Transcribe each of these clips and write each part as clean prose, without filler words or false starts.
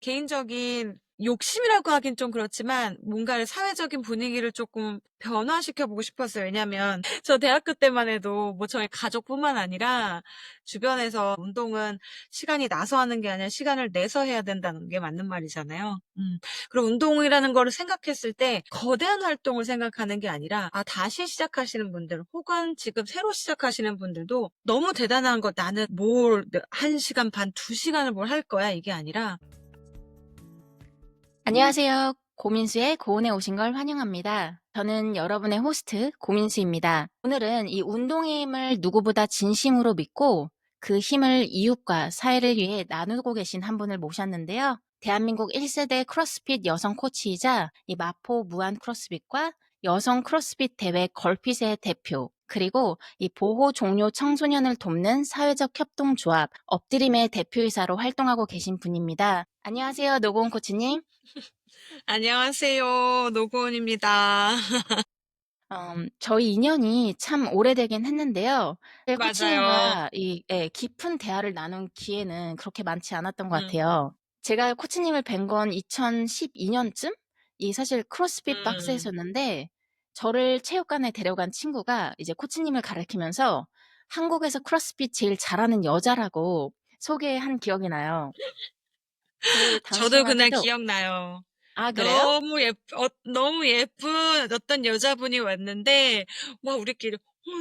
개인적인 욕심이라고 하긴 좀 그렇지만 뭔가를 사회적인 분위기를 조금 변화시켜 보고 싶었어요. 왜냐면 저 대학교 때만 해도 뭐 저희 가족뿐만 아니라 주변에서 운동은 시간이 나서 하는 게 아니라 시간을 내서 해야 된다는 게 맞는 말이잖아요. 그리고 운동이라는 거를 생각했을 때 거대한 활동을 생각하는 게 아니라 다시 시작하시는 분들 혹은 지금 새로 시작하시는 분들도 너무 대단한 거 나는 뭘 1시간 반, 2시간을 뭘 할 거야 이게 아니라 안녕하세요. 고민수의 고온에 오신 걸 환영합니다. 저는 여러분의 호스트 고민수입니다. 오늘은 이 운동의 힘을 누구보다 진심으로 믿고 그 힘을 이웃과 사회를 위해 나누고 계신 한 분을 모셨는데요. 대한민국 1세대 크로스핏 여성 코치이자 이 마포 무한 크로스핏과 여성 크로스핏 대회 걸핏의 대표, 그리고 이 보호 종료 청소년을 돕는 사회적 협동조합 엎드림의 대표이사로 활동하고 계신 분입니다. 안녕하세요, 노고은 코치님. 안녕하세요. 노고은입니다. 저희 인연이 참 오래되긴 했는데요. 맞아요. 코치님과 깊은 대화를 나눈 기회는 그렇게 많지 않았던 것 음. 같아요. 제가 코치님을 뵌 건 2012년쯤? 사실 크로스핏 음. 박스에서였는데, 저를 체육관에 데려간 친구가 이제 코치님을 가리키면서 한국에서 크로스핏 제일 잘하는 여자라고 소개한 기억이 나요. 그 저도 당시만 그날 해도, 기억나요. 아, 그래요? 너무 예쁜 어떤 여자분이 왔는데 막 우리끼리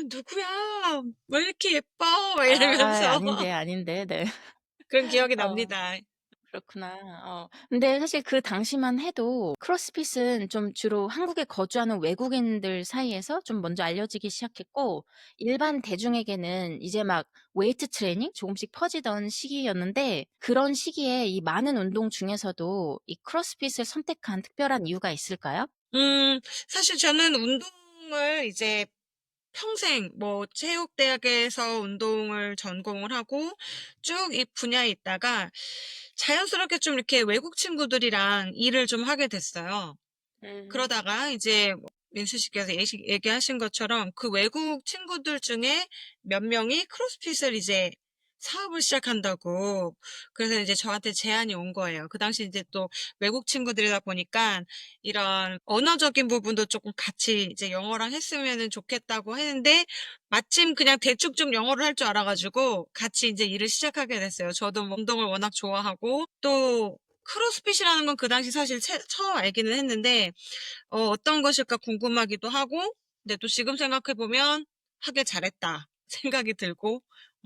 누구야? 왜 이렇게 예뻐?" 막 아, 이러면서 아닌데, 아닌데. 네. 그런 기억이 어. 납니다. 그렇구나. 근데 사실 그 당시만 해도 크로스핏은 좀 주로 한국에 거주하는 외국인들 사이에서 좀 먼저 알려지기 시작했고, 일반 대중에게는 이제 막 웨이트 트레이닝 조금씩 퍼지던 시기였는데, 그런 시기에 이 많은 운동 중에서도 이 크로스핏을 선택한 특별한 이유가 있을까요? 음 사실 저는 운동을 이제 평생 뭐 체육대학에서 운동을 전공을 하고 쭉 이 분야에 있다가 자연스럽게 좀 이렇게 외국 친구들이랑 일을 좀 하게 됐어요. 음. 그러다가 이제 뭐 민수 씨께서 얘기하신 것처럼 그 외국 친구들 중에 몇 명이 크로스핏을 이제 사업을 시작한다고 그래서 이제 저한테 제안이 온 거예요. 그 당시 이제 또 외국 친구들이다 보니까 이런 언어적인 부분도 조금 같이 이제 영어랑 했으면은 좋겠다고 했는데 마침 그냥 대충 좀 영어를 할 줄 알아 가지고 같이 이제 일을 시작하게 됐어요. 저도 뭐 운동을 워낙 좋아하고 또 크로스핏이라는 건 그 당시 사실 처음 알기는 했는데 어떤 것일까 궁금하기도 하고 근데 또 지금 생각해 보면 '하길 잘했다.' 생각이 들고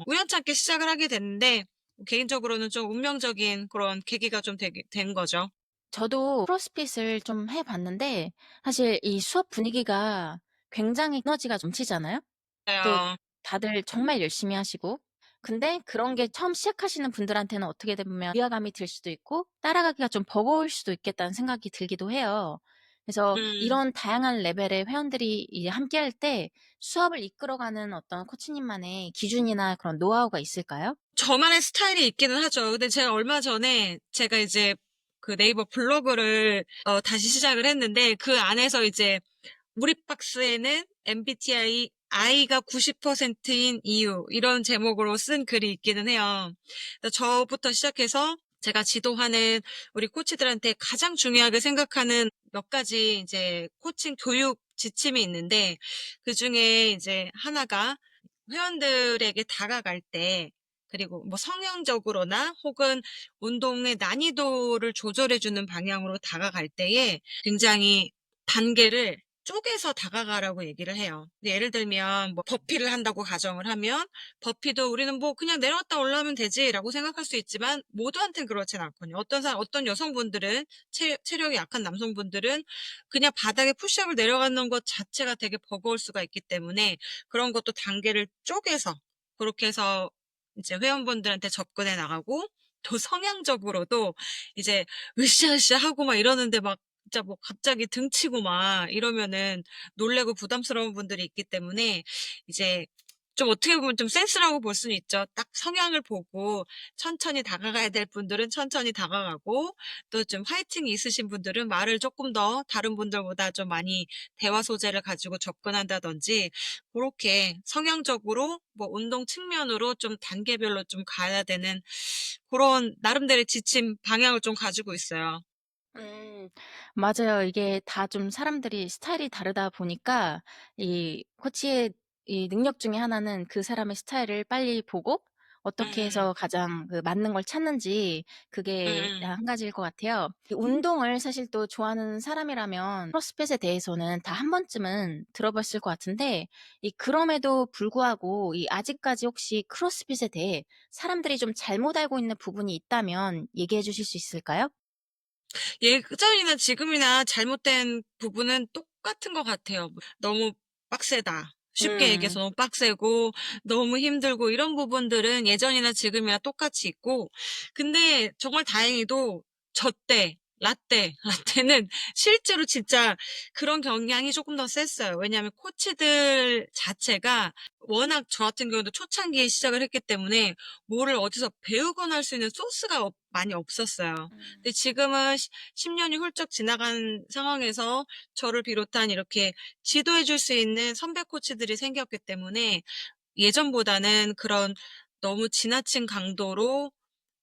우연찮게 시작을 하게 됐는데 개인적으로는 좀 운명적인 그런 계기가 좀 되게 된 거죠. 저도 크로스핏을 좀 해 봤는데, 사실 이 수업 분위기가 굉장히 에너지가 넘치잖아요. 또 맞아요. 다들 정말 열심히 하시고, 근데 그런 게 처음 시작하시는 분들한테는 어떻게 보면 위화감이 들 수도 있고 따라가기가 좀 버거울 수도 있겠다는 생각이 들기도 해요. 그래서 음. 이런 다양한 레벨의 회원들이 이제 함께할 때 수업을 이끌어가는 어떤 코치님만의 기준이나 그런 노하우가 있을까요? 저만의 스타일이 있기는 하죠. 근데 제가 얼마 전에 제가 이제 그 네이버 블로그를 다시 시작을 했는데 그 안에서 이제 우리 박스에는 MBTI I가 90%인 이유 이런 제목으로 쓴 글이 있기는 해요. 그래서 저부터 시작해서 제가 지도하는 우리 코치들한테 가장 중요하게 생각하는 몇 가지 이제 코칭 교육 지침이 있는데 그중에 이제 하나가 회원들에게 다가갈 때 그리고 뭐 성향적으로나 혹은 운동의 난이도를 조절해 주는 방향으로 다가갈 때에 굉장히 단계를 쪼개서 다가가라고 얘기를 해요. 예를 들면 뭐 버피를 한다고 가정을 하면 버피도 우리는 뭐 '그냥 내려갔다 올라오면 되지.'라고 생각할 수 있지만 모두한테는 그렇진 않거든요. 어떤 여성분들은 체력이 약한 남성분들은 그냥 바닥에 푸시업을 내려가는 것 자체가 되게 버거울 수가 있기 때문에 그런 것도 단계를 쪼개서 그렇게 해서 이제 회원분들한테 접근해 나가고 또 성향적으로도 이제 으쌰으쌰 하고 막 이러는데 막 진짜 뭐 갑자기 등치고 막 이러면은 놀래고 부담스러운 분들이 있기 때문에 이제 좀 어떻게 보면 좀 센스라고 볼 수는 있죠. 딱 성향을 보고 천천히 다가가야 될 분들은 천천히 다가가고, 또 좀 화이팅이 있으신 분들은 말을 조금 더 다른 분들보다 좀 많이 대화 소재를 가지고 접근한다든지, 그렇게 성향적으로 뭐 운동 측면으로 좀 단계별로 좀 가야 되는 그런 나름대로의 지침 방향을 좀 가지고 있어요. 음. 맞아요. 이게 다 좀 사람들이 스타일이 다르다 보니까 이 코치의 이 능력 중에 하나는 그 사람의 스타일을 빨리 보고 어떻게 음. 해서 가장 맞는 걸 찾는지, 그게 음음. 한 가지일 것 같아요. 이 운동을 사실 또 좋아하는 사람이라면 크로스핏에 대해서는 다 한 번쯤은 들어봤을 것 같은데, 그럼에도 불구하고 아직까지 혹시 크로스핏에 대해 사람들이 좀 잘못 알고 있는 부분이 있다면 얘기해 주실 수 있을까요? 예전이나 지금이나 잘못된 부분은 똑같은 것 같아요. 뭐 너무 빡세다. 쉽게 음. 얘기해서 너무 빡세고 너무 힘들고 이런 부분들은 예전이나 지금이나 똑같이 있고, 근데 정말 다행히도 저 때 라떼 라떼는 실제로 진짜 그런 경향이 조금 더 셌어요. 왜냐하면 코치들 자체가 워낙 저 같은 경우도 초창기에 시작을 했기 때문에 뭐를 어디서 배우거나 할 수 있는 소스가 많이 없었어요. 근데 음. 지금은 10년이 훌쩍 지나간 상황에서 저를 비롯한 이렇게 지도해 줄 수 있는 선배 코치들이 생겼기 때문에 예전보다는 그런 너무 지나친 강도로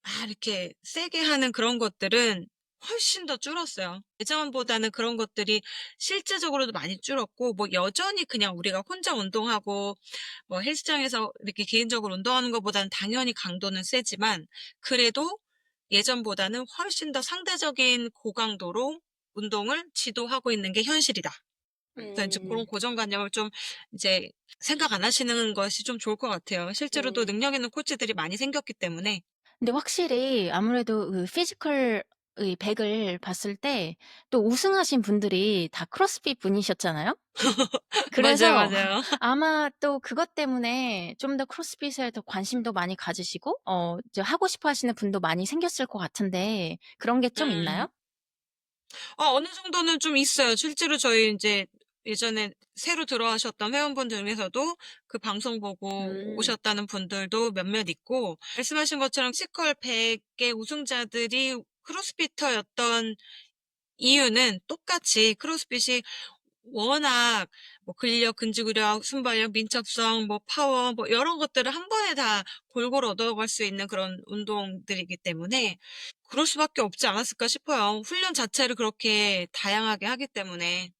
막 이렇게 세게 하는 그런 것들은 훨씬 더 줄었어요. 예전보다는 그런 것들이 실제적으로도 많이 줄었고, 뭐 여전히 그냥 우리가 혼자 운동하고 뭐 헬스장에서 이렇게 개인적으로 운동하는 것보다는 당연히 강도는 세지만, 그래도 예전보다는 훨씬 더 상대적인 고강도로 운동을 지도하고 있는 게 현실이다. 그래서 인제 고런 음. 고정관념을 좀 이제 생각 안 하시는 것이 좀 좋을 것 같아요. 실제로도 음. 능력 있는 코치들이 많이 생겼기 때문에. 근데 확실히 아무래도 피지컬 의 100을 봤을 때 또 우승하신 분들이 다 크로스핏 분이셨잖아요. 맞아요, 그래서 맞아요. 아마 또 그것 때문에 좀 더 크로스핏에 더 관심도 많이 가지시고 이제 하고 싶어 하시는 분도 많이 생겼을 것 같은데, 그런 게 좀 음. 있나요? 어느 정도는 좀 있어요. 실제로 저희 인제 예전에 새로 들어가셨던 회원분 중에서도 그 방송 보고 음. 오셨다는 분들도 몇몇 있고, 말씀하신 것처럼 피지컬 100의 우승자들이 크로스피터였던 이유는 똑같이 크로스핏이 워낙 뭐 근력, 근지구력, 순발력, 민첩성, 뭐 파워, 뭐 이런 것들을 한 번에 다 골고루 얻어갈 수 있는 그런 운동들이기 때문에 그럴 수밖에 없지 않았을까 싶어요. 훈련 자체를 그렇게 다양하게 하기 때문에.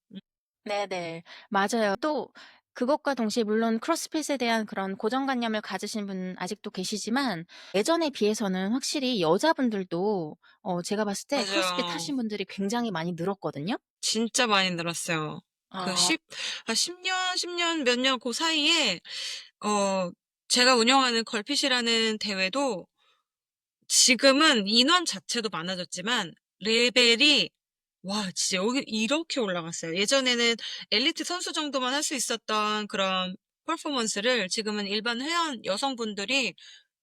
네네. 맞아요. 또 그것과 동시에 물론 크로스핏에 대한 그런 고정관념을 가지신 분 아직도 계시지만, 예전에 비해서는 확실히 여자분들도 제가 봤을 때 크로스핏 맞아요. 하신 분들이 굉장히 많이 늘었거든요. 진짜 많이 늘었어요. 그 아. 10년 몇 년 그 사이에 어 제가 운영하는 걸핏이라는 대회도 지금은 인원 자체도 많아졌지만 레벨이, 와 진짜 여기 이렇게 올라갔어요. 예전에는 엘리트 선수 정도만 할 수 있었던 그런 퍼포먼스를 지금은 일반 회원 여성분들이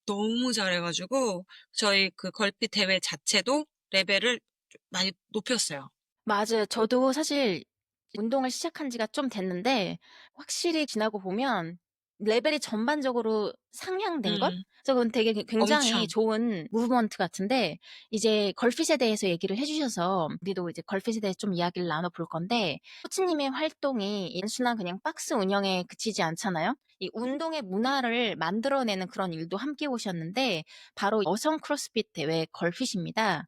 너무 잘해 가지고 저희 그 걸핏 대회 자체도 레벨을 좀 많이 높였어요. 맞아요. 저도 사실 운동을 시작한 지가 좀 됐는데 확실히 지나고 보면 레벨이 전반적으로 상향된 것? 음. 그래서 그건 되게 굉장히 엄청. 좋은 무브먼트 같은데, 이제 걸핏에 대해서 얘기를 해 주셔서 우리도 이제 걸핏에 대해서 좀 이야기를 나눠 볼 건데, 코치님의 활동이 단순한 그냥 박스 운영에 그치지 않잖아요. 이 운동의 문화를 만들어내는 그런 일도 함께 오셨는데, 바로 여성 크로스핏 대회 걸핏입니다.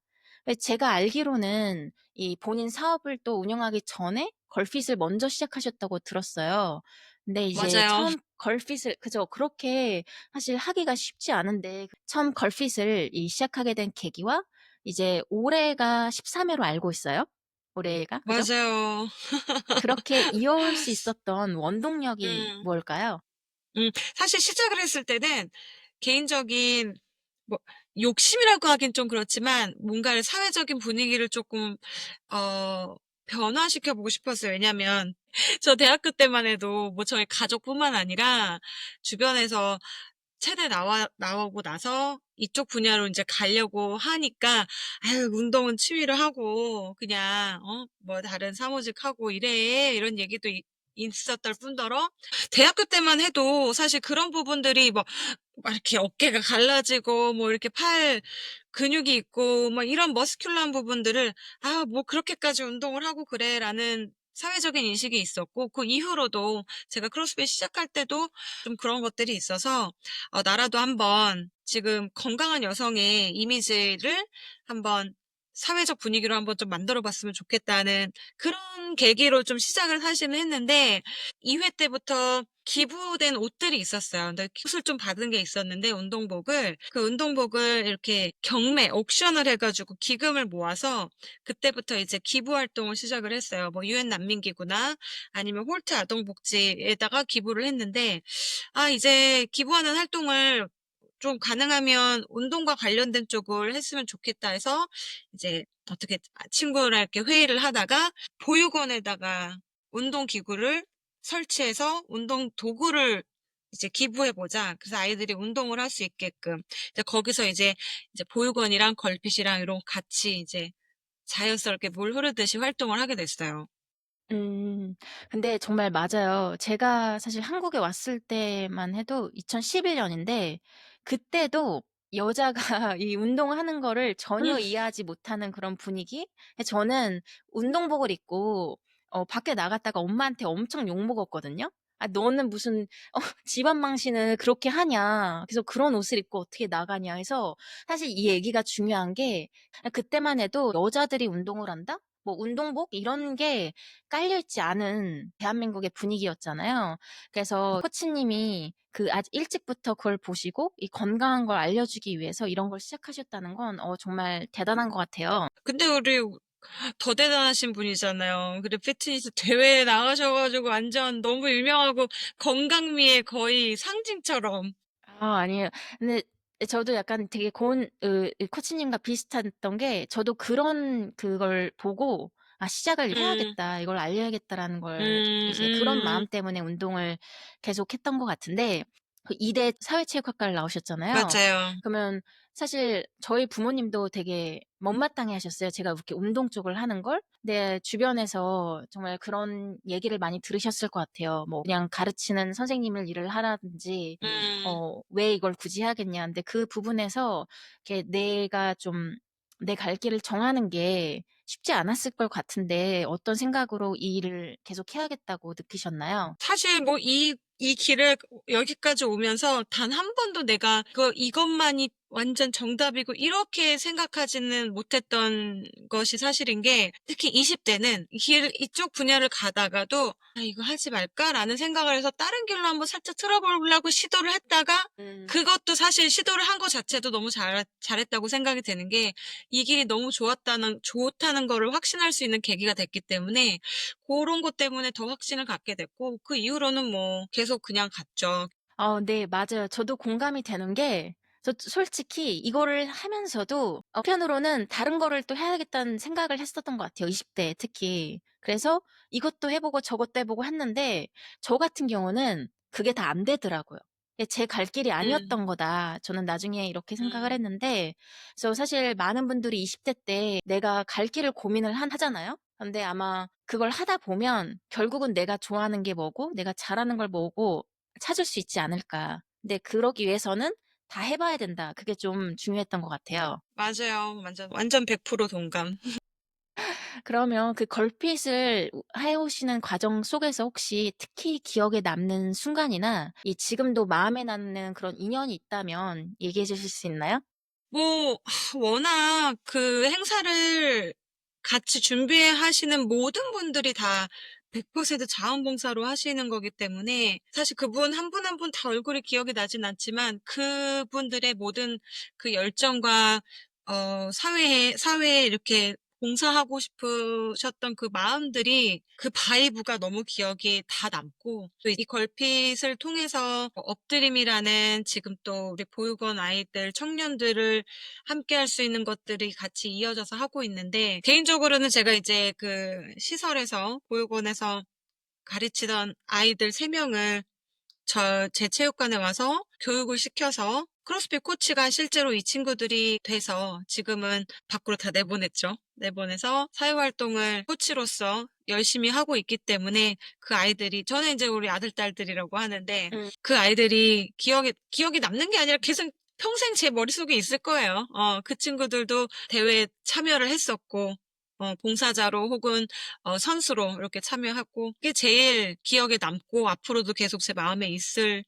제가 알기로는 이 본인 사업을 또 운영하기 전에 걸핏을 먼저 시작하셨다고 들었어요. 근데 이제 맞아요. 처음 걸핏을, 그죠, 그렇게 사실 하기가 쉽지 않은데 처음 걸핏을 시작하게 된 계기와 이제 올해가 13 회로 알고 있어요. 올해가, 그죠? 맞아요. 그렇게 이어올 수 있었던 원동력이 음. 뭘까요? 사실 시작을 했을 때는 개인적인 뭐 욕심이라고 하긴 좀 그렇지만 뭔가를 사회적인 분위기를 쪼끔 어 변화시켜 보고 싶었어요. 왜냐면 저 대학교 때만 해도 뭐 저희 가족뿐만 아니라 주변에서 체대 나오고 나서 이쪽 분야로 인제 가려고 하니까 "아유 운동은 취미로 하고 그냥 뭐 다른 사무직 하고 이래." 이런 얘기도 있었던 뿐더러 대학교 때만 해도 사실 그런 부분들이 막 이렇게 어깨가 갈라지고 뭐 이렇게 팔 근육이 있고 막 이런 머스큘러한 부분들을 '아 뭐 그렇게까지 운동을 하고 그래.'라는 사회적인 인식이 있었고 그 이후로도 제가 크로스핏 시작할 때도 좀 그런 것들이 있어서 나라도 한번 지금 건강한 여성의 이미지를 한번 사회적 분위기로 한번 좀 만들어 봤으면 좋겠다는 그런 계기로 좀 시작을 사실은 했는데 2회 때부터 기부된 옷들이 있었어요. 근데 옷을 좀 받은 게 있었는데 운동복을 그 운동복을 이렇게 경매 옥션을 해 가지고 기금을 모아서 그때부터 이제 기부 활동을 시작을 했어요. 뭐 유엔 난민기구나 아니면 홀트 아동복지에다가 기부를 했는데 이제 기부하는 활동을 좀 가능하면 운동과 관련된 쪽을 했으면 좋겠다 해서 이제 어떻게 친구랑 이렇게 회의를 하다가 보육원에다가 운동기구를 설치해서 운동 도구를 이제 기부해 보자. 그래서 아이들이 운동을 할 수 있게끔 이제 거기서 이제 보육원이랑 걸핏이랑 이런 거 같이 이제 자연스럽게 물 흐르듯이 활동을 하게 됐어요. 음. 근데 정말 맞아요. 제가 사실 한국에 왔을 때만 해도 2011 년인데 그때도 여자가 이 운동하는 거를 음. 전혀 이해하지 못하는 그런 분위기? 저는 운동복을 입고 밖에 나갔다가 엄마한테 엄청 욕먹었거든요. "아 너는 무슨 집안 망신을 그렇게 하냐. 그래서 그런 옷을 입고 어떻게 나가냐." 해서 사실 이 얘기가 중요한 게 그때만 해도 여자들이 운동을 한다? 뭐 운동복 이런 게 깔려 있지 않은 대한민국의 분위기였잖아요. 그래서 코치님이 아주 일찍부터 그걸 보시고 이 건강한 걸 알려주기 위해서 이런 걸 시작하셨다는 건 정말 대단한 것 같아요. 근데 우리 더 대단하신 분이잖아요. 그리고 피트니스 대회에 나가셔 가지고 완전 너무 유명하고 건강미의 거의 상징처럼. 아니에요. 근데 저도 약간 되게 이 코치님과 비슷했던 게 저도 그걸 보고 '아 시작을 음. 해야겠다. 이걸 알려야겠다.'라는 걸 음 이제 그런 마음 음. 때문에 운동을 계속했던 것 같은데 이대 사회체육학과를 나오셨잖아요. 맞아요. 그러면 사실 저희 부모님도 되게 못마땅해 하셨어요, 제가 이렇게 운동 쪽을 하는 걸. 근데 주변에서 정말 그런 얘기를 많이 들으셨을 것 같아요. 뭐 그냥 가르치는 선생님을 일을 하라든지 음. 왜 이걸 굳이 해야겠냐. 근데 그 부분에서 이렇게 내가 좀 내 갈 길을 정하는 게 쉽지 않았을 것 같은데 어떤 생각으로 이 일을 계속 해야겠다고 느끼셨나요? 사실 뭐 이 길을 여기까지 오면서 단 한 번도 내가 이것만이 완전 정답이고 이렇게 생각하지는 못했던 것이 사실인 게 특히 20 대는 이쪽 분야를 가다가도 '아 이거 하지 말까?'라는 생각을 해서 다른 길로 한번 살짝 틀어 보려고 시도를 했다가 음. 그것도 사실 시도를 한 거 자체도 너무 잘했다고 생각이 되는 게 이 길이 너무 좋다는 거를 확신할 수 있는 계기가 됐기 때문에 고런 것 때문에 더 확신을 갖게 됐고 그 이후로는 뭐 계속 그냥 갔죠. 네 맞아요. 저도 공감이 되는 게 솔직히 이거를 하면서도 한편으로는 다른 거를 또 해야겠다는 생각을 했었던 것 같아요, 20대 특히. 그래서 이것도 해 보고 저것도 해 보고 했는데 저 같은 경우는 그게 다 안 되더라고요. 제 갈 길이 음. 아니었던 거다. 저는 나중에 이렇게 생각을 음. 했는데 그래서 사실 많은 분들이 20대 때 내가 갈 길을 고민을 하잖아요. 근데 아마 그걸 하다 보면 결국은 내가 좋아하는 게 뭐고 내가 잘하는 걸 뭐고 찾을 수 있지 않을까. 근데 그러기 위해서는 다 해 봐야 된다. 그게 좀 중요했던 것 같아요. 맞아요. 완전 100% 동감. 그러면 그 걸핏을 해 오시는 과정 속에서 혹시 특히 기억에 남는 순간이나 지금도 마음에 남는 그런 인연이 있다면 얘기해 주실 수 있나요? 뭐 워낙 그 행사를 같이 준비하시는 모든 분들이 다 100% 자원봉사로 하시는 거기 때문에 사실 그분 한 분 한 분 다 얼굴이 기억이 나진 않지만 그분들의 모든 그 열정과 사회에 이렇게 봉사하고 싶으셨던 그 마음들이 그 바이브가 너무 기억이 다 남고 또 이 걸핏을 통해서 업드림이라는 지금 또 우리 보육원 아이들 청년들을 함께 할 수 있는 것들이 같이 이어져서 하고 있는데 개인적으로는 제가 이제 그 시설에서 보육원에서 가르치던 아이들 3명을 제 체육관에 와서 교육을 시켜서 크로스핏 코치가 실제로 이 친구들이 돼서 지금은 밖으로 다 내보냈죠. 내보내서 사회활동을 코치로서 열심히 하고 있기 때문에 그 아이들이 저는 이제 우리 아들, 딸들이라고 하는데 음. 그 아이들이 기억이 남는 게 아니라 계속 평생 제 머릿속에 있을 거예요. 그 친구들도 대회에 참여를 했었고 봉사자로 혹은 선수로 이렇게 참여하고 그게 제일 기억에 남고 앞으로도 계속 제 마음에 있을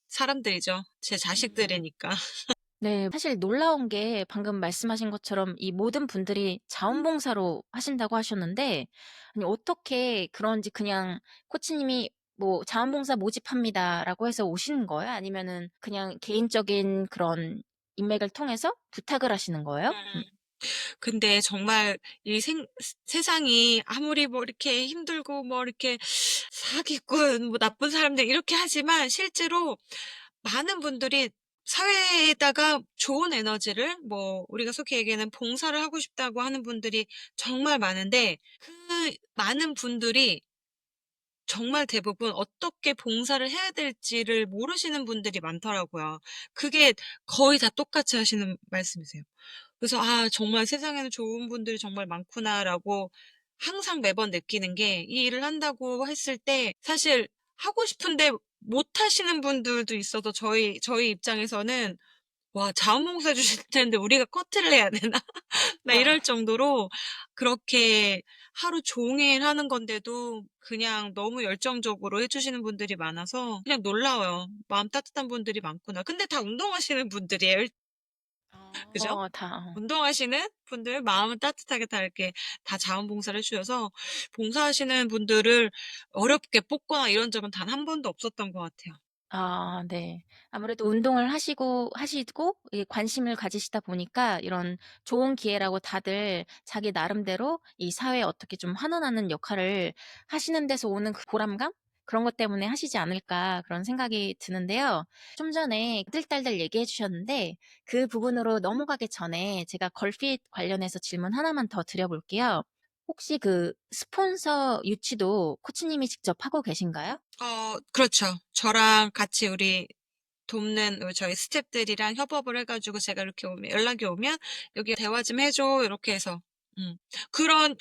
사람들이죠. 제 음. 자식들이니까. 네. 사실 놀라운 게 방금 말씀하신 것처럼 이 모든 분들이 자원봉사로 하신다고 하셨는데 아니 어떻게 그런지 그냥 코치님이 뭐 "자원봉사 모집합니다."라고 해서 오시는 거예요? 아니면은 그냥 개인적인 그런 인맥을 통해서 부탁을 하시는 거예요? 근데 정말 이 세상이 아무리 뭐 이렇게 힘들고 뭐 이렇게 사기꾼, 뭐 나쁜 사람들 이렇게 하지만 실제로 많은 분들이 사회에다가 좋은 에너지를 뭐 우리가 속히 얘기하는 봉사를 하고 싶다고 하는 분들이 정말 많은데 그 많은 분들이 정말 대부분 어떻게 봉사를 해야 될지를 모르시는 분들이 많더라고요. 그게 거의 다 똑같이 하시는 말씀이세요. 그래서 '아 정말 세상에는 좋은 분들이 정말 많구나.'라고 항상 매번 느끼는 게 이 일을 한다고 했을 때 사실 하고 싶은데 못 하시는 분들도 있어서 저희 입장에서는 '와 자원봉사 주실 텐데 우리가 커트를 해야 되나?' 막 이럴 아. 정도로 그렇게 하루 종일 하는 건데도 그냥 너무 열정적으로 해 주시는 분들이 많아서 그냥 놀라워요. '마음 따뜻한 분들이 많구나.' 근데 다 운동하시는 분들이에요. 그죠? 다 운동하시는 분들 마음은 따뜻하게 다 이렇게 다 자원봉사를 해 주셔서 봉사하시는 분들을 어렵게 뽑거나 이런 적은 단 한 번도 없었던 것 같아요. 아 네. 아무래도 운동을 하시고 이 관심을 가지시다 보니까 이런 좋은 기회라고 다들 자기 나름대로 이 사회에 어떻게 좀 환원하는 역할을 하시는 데서 오는 그 보람감? 그런 것 때문에 하시지 않을까 그런 생각이 드는데요. 좀 전에 딸딸들 얘기해 주셨는데 그 부분으로 넘어가기 전에 제가 걸핏 관련해서 질문 하나만 더 드려 볼게요. 혹시 그 스폰서 유치도 코치님이 직접 하고 계신가요? 그렇죠. 저랑 같이 우리 돕는 저희 스태프들이랑 협업을 해 가지고 제가 이렇게 오면 연락이 오면 "여기 대화 좀 해 줘." 이렇게 해서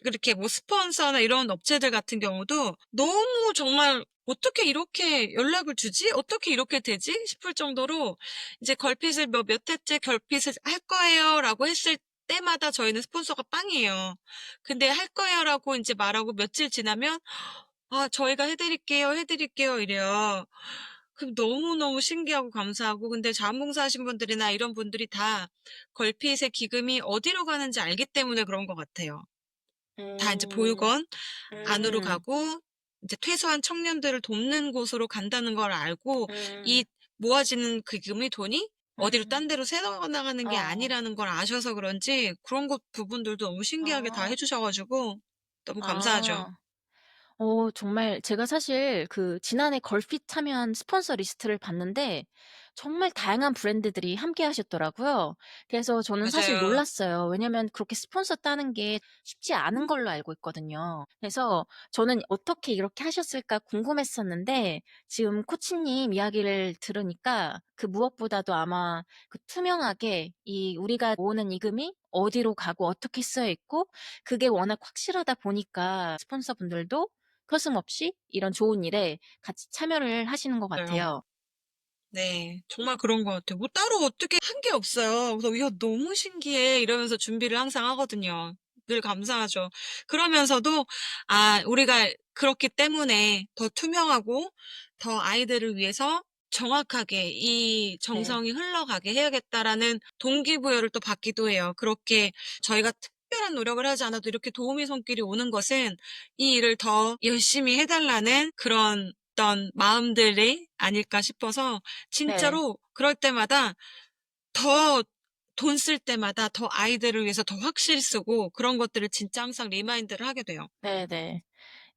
그렇게 뭐 스폰서나 이런 업체들 같은 경우도 너무 정말 '어떻게 이렇게 연락을 주지? 어떻게 이렇게 되지?' 싶을 정도로 이제 "걸핏을 몇 회째 결핏을 할 거예요."라고 했을 때마다 저희는 스폰서가 빵이에요. 근데 "할 거예요."라고 인제 말하고 며칠 지나면 "아 저희가 해 드릴게요, 해 드릴게요." 이래요. 그럼 너무너무 신기하고 감사하고 근데 자원봉사 하신 분들이나 이런 분들이 다 걸핏의 기금이 어디로 가는지 알기 때문에 그런 것 같아요. 다 인제 음. 보육원 안으로 음. 가고 이제 퇴소한 청년들을 돕는 곳으로 간다는 걸 알고 음. 이 모아지는 그 금이 돈이 어디로 음. 딴 데로 새어나가는 게 어. 아니라는 걸 아셔서 그런지 그런 것 부분들도 너무 신기하게 다 아. 해 주셔 가지고 너무 감사하죠. 아. 정말 제가 사실 그 지난해 걸핏 참여한 스폰서 리스트를 봤는데 정말 다양한 브랜드들이 함께 하셨더라고요. 그래서 저는 사실 맞아요. 놀랐어요. 왜냐면 그렇게 스폰서 따는 게 쉽지 않은 걸로 알고 있거든요. 그래서 저는 '어떻게 이렇게 하셨을까?' 궁금했었는데 지금 코치님 이야기를 들으니까 그 무엇보다도 아마 그 투명하게 이 우리가 모으는 이금이 어디로 가고 어떻게 쓰여 있고 그게 워낙 확실하다 보니까 스폰서분들도 서슴없이 이런 좋은 일에 같이 참여를 하시는 것 맞아요. 같아요. 네. 정말 그런 것 같아요. 뭐 따로 어떻게 한 게 없어요. 그래서 "야 너무 신기해." 이러면서 준비를 항상 하거든요. 늘 감사하죠. 그러면서도 우리가 그렇기 때문에 더 투명하고 더 아이들을 위해서 정확하게 이 네. 정성이 흘러가게 해야겠다라는 동기부여를 또 받기도 해요. 그렇게 저희가 특별한 노력을 하지 않아도 이렇게 도우미 손길이 오는 것은 이 일을 더 열심히 해 달라는 그런 어떤 마음들이 아닐까 싶어서 네. 진짜로 그럴 때마다 더 돈 쓸 때마다 더 아이들을 위해서 더 확실히 쓰고 그런 것들을 진짜 항상 리마인드를 하게 돼요. 네네.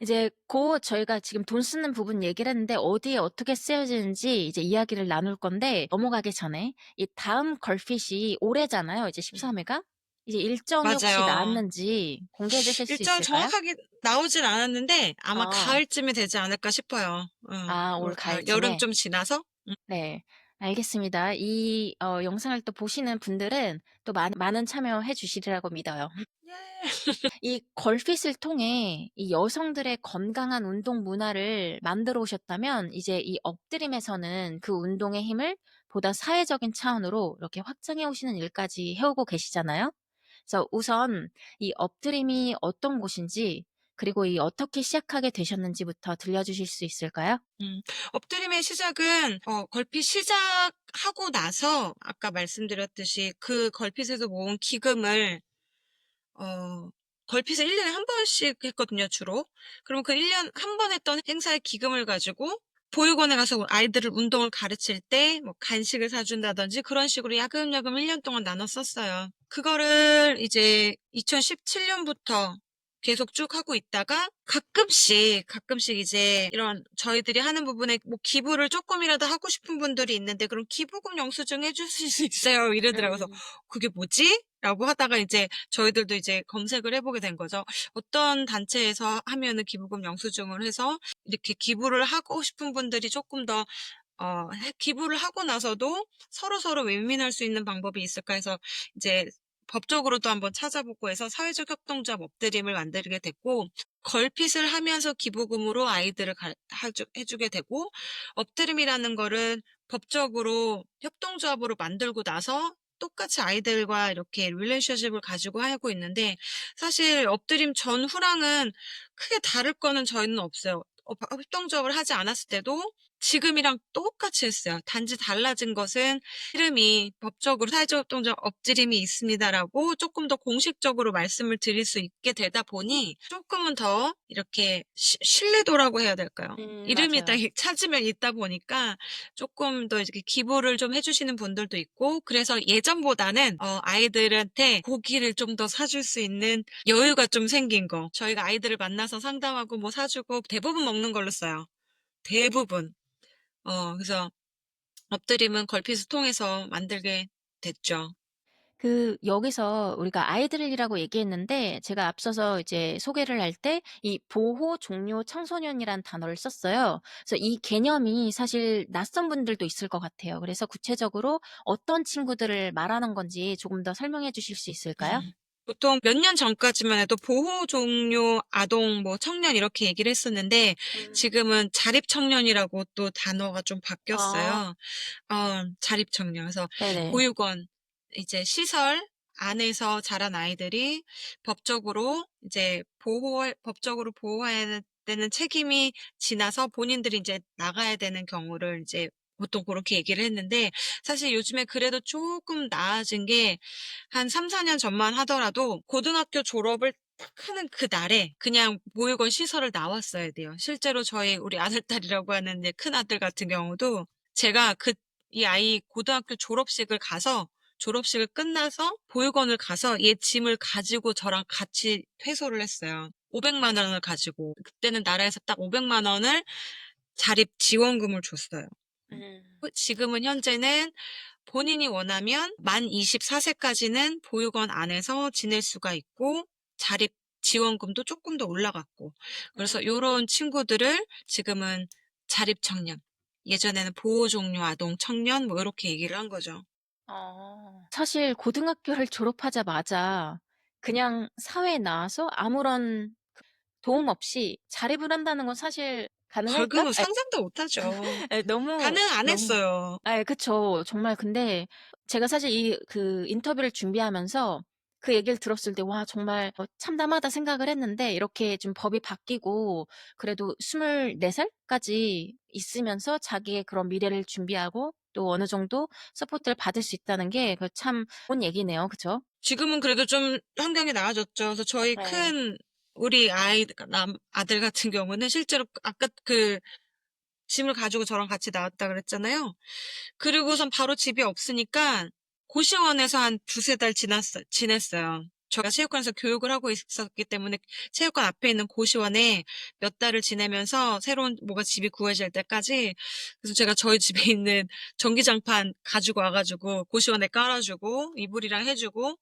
이제 곧 저희가 지금 돈 쓰는 부분 얘기를 했는데 어디에 어떻게 쓰여지는지 이제 이야기를 나눌 건데 넘어가기 전에 이 다음 걸핏이 올해잖아요. 이제 음. 13 회가. 이제 일정이 혹시 맞아요. 나왔는지 공개해 주실 수 일정 있을까요? 정확하게 나오진 않았는데 아마 어. 가을쯤이 되지 않을까 싶어요. 올 올 가을 여름 가을쯤에. 좀 지나서? 네. 알겠습니다. 이 영상을 또 보시는 분들은 또 많은 참여해 주시리라고 믿어요. 예. 이 걸핏을 통해 이 여성들의 건강한 운동 문화를 만들어 오셨다면 이제 이 업드림에서는 그 운동의 힘을 보다 사회적인 차원으로 이렇게 확장해 오시는 일까지 해오고 계시잖아요. 그래서 우선 이 업드림이 어떤 곳인지 그리고 이 어떻게 시작하게 되셨는지부터 들려주실 수 있을까요? 업드림의 시작은 걸핏 시작하고 나서 아까 말씀드렸듯이 그 걸핏에서 모은 기금을 어 걸핏을 1 년에 한 번씩 했거든요, 주로. 그럼 그 1년 한 번 했던 행사의 기금을 가지고 보육원에 가서 아이들을 운동을 가르칠 때 뭐 간식을 사 준다든지 그런 식으로 야금야금 1년 동안 나눠 썼어요. 그거를 이제 2017 년부터 계속 쭉 하고 있다가 가끔씩 이제 이런 저희들이 하는 부분에 뭐 기부를 쪼끔이라도 하고 싶은 분들이 있는데 "그럼 기부금 영수증 해 주실 수 있어요?" 이러더라고요. 그래서 음. '그게 뭐지?' 라고 하다가 이제 저희들도 이제 검색을 해 보게 된 거죠. 어떤 단체에서 하면은 기부금 영수증을 해서 이렇게 기부를 하고 싶은 분들이 쪼끔 더 기부를 하고 나서도 서로서로 윈윈할 수 있는 방법이 있을까 해서 이제 법적으로도 한번 찾아보고 해서 사회적 협동조합 업드림을 만들게 됐고, 걸핏을 하면서 기부금으로 아이들을 해 주게 되고, 업드림이라는 거를 법적으로 협동조합으로 만들고 나서 똑같이 아이들과 이렇게 릴레이션십을 가지고 하고 있는데, 사실 업드림 전후랑은 크게 다를 거는 저희는 없어요. 협동조합을 하지 않았을 때도 지금이랑 똑같이 했어요. 단지 달라진 것은 이름이 법적으로 사회적협동조합 업드림이 있습니다라고 조금 더 공식적으로 말씀을 드릴 수 있게 되다 보니 조금은 더 이렇게 신뢰도라고 해야 될까요? 이름이 딱 맞아요. 찾으면 있다 보니까 조금 더 이렇게 기부를 좀 해주시는 분들도 있고, 그래서 예전보다는 아이들한테 고기를 좀 더 사줄 수 있는 여유가 좀 생긴 거. 저희가 아이들을 만나서 상담하고 뭐 사주고 대부분 먹는 걸로 써요. 대부분. 그래서 업드림은 걸핏을 통해서 만들게 됐죠. 여기서 우리가 아이들이라고 얘기했는데 제가 앞서서 이제 소개를 할 때 이 보호 종료 청소년이란 단어를 썼어요. 그래서 이 개념이 사실 낯선 분들도 있을 것 같아요. 그래서 구체적으로 어떤 친구들을 말하는 건지 조금 더 설명해 주실 수 있을까요? 보통 몇 년 전까지만 해도 보호 종료 아동 뭐 청년 이렇게 얘기를 했었는데, 음. 지금은 자립 청년이라고 또 단어가 좀 아. 바뀌었어요. 자립 청년. 그래서 네네. 보육원, 이제 시설 안에서 자란 아이들이 법적으로 보호해야 되는 책임이 지나서 본인들이 이제 나가야 되는 경우를 이제 보통 그렇게 얘기를 했는데, 사실 요즘에 그래도 조금 나아진 게 한 3-4년 전만 하더라도 고등학교 졸업을 딱 하는 그날에 그냥 보육원 시설을 나왔어야 돼요. 실제로 우리 아들딸이라고 하는 이제 큰아들 같은 경우도 제가 이 아이 고등학교 졸업식을 끝나서 보육원을 가서 얘 짐을 가지고 저랑 같이 퇴소를 했어요. 500만 원을 가지고. 그때는 나라에서 딱 500만 원을 자립 지원금을 줬어요. 음. 지금은 현재는 본인이 원하면 만 24세까지는 보육원 안에서 지낼 수가 있고, 자립 지원금도 조금 더 올라갔고, 그래서 요런 친구들을 지금은 자립 청년, 예전에는 보호 종료 아동 청년 뭐 요렇게 얘기를 한 거죠. 사실 고등학교를 졸업하자마자 그냥 사회에 나와서 아무런 도움 없이 자립을 한다는 건 사실 가능할까? 벌금은 상상도 못 하죠. 예, 너무 가능 안 너무 했어요. 예, 그쵸. 정말 근데 제가 사실 인터뷰를 준비하면서 그 얘기를 들었을 때 '와, 정말 참담하다.' 생각을 했는데 이렇게 좀 법이 바뀌고 그래도 24 살까지 있으면서 자기의 그런 미래를 준비하고 또 어느 정도 서포트를 받을 수 있다는 게 참 좋은 얘기네요. 그쵸? 지금은 그래도 좀 환경이 나아졌죠. 그래서 네. 우리 아들 같은 경우는 실제로 아까 짐을 가지고 저랑 같이 나왔다 그랬잖아요. 그리고선 바로 집이 없으니까 고시원에서 한 두세 달 지냈어요. 저희가 체육관에서 교육을 하고 있었기 때문에 체육관 앞에 있는 고시원에 몇 달을 지내면서 새로운 뭐가 집이 구해질 때까지, 그래서 제가 저희 집에 있는 전기장판 가지고 와 가지고 고시원에 깔아 주고 이불이랑 해 주고,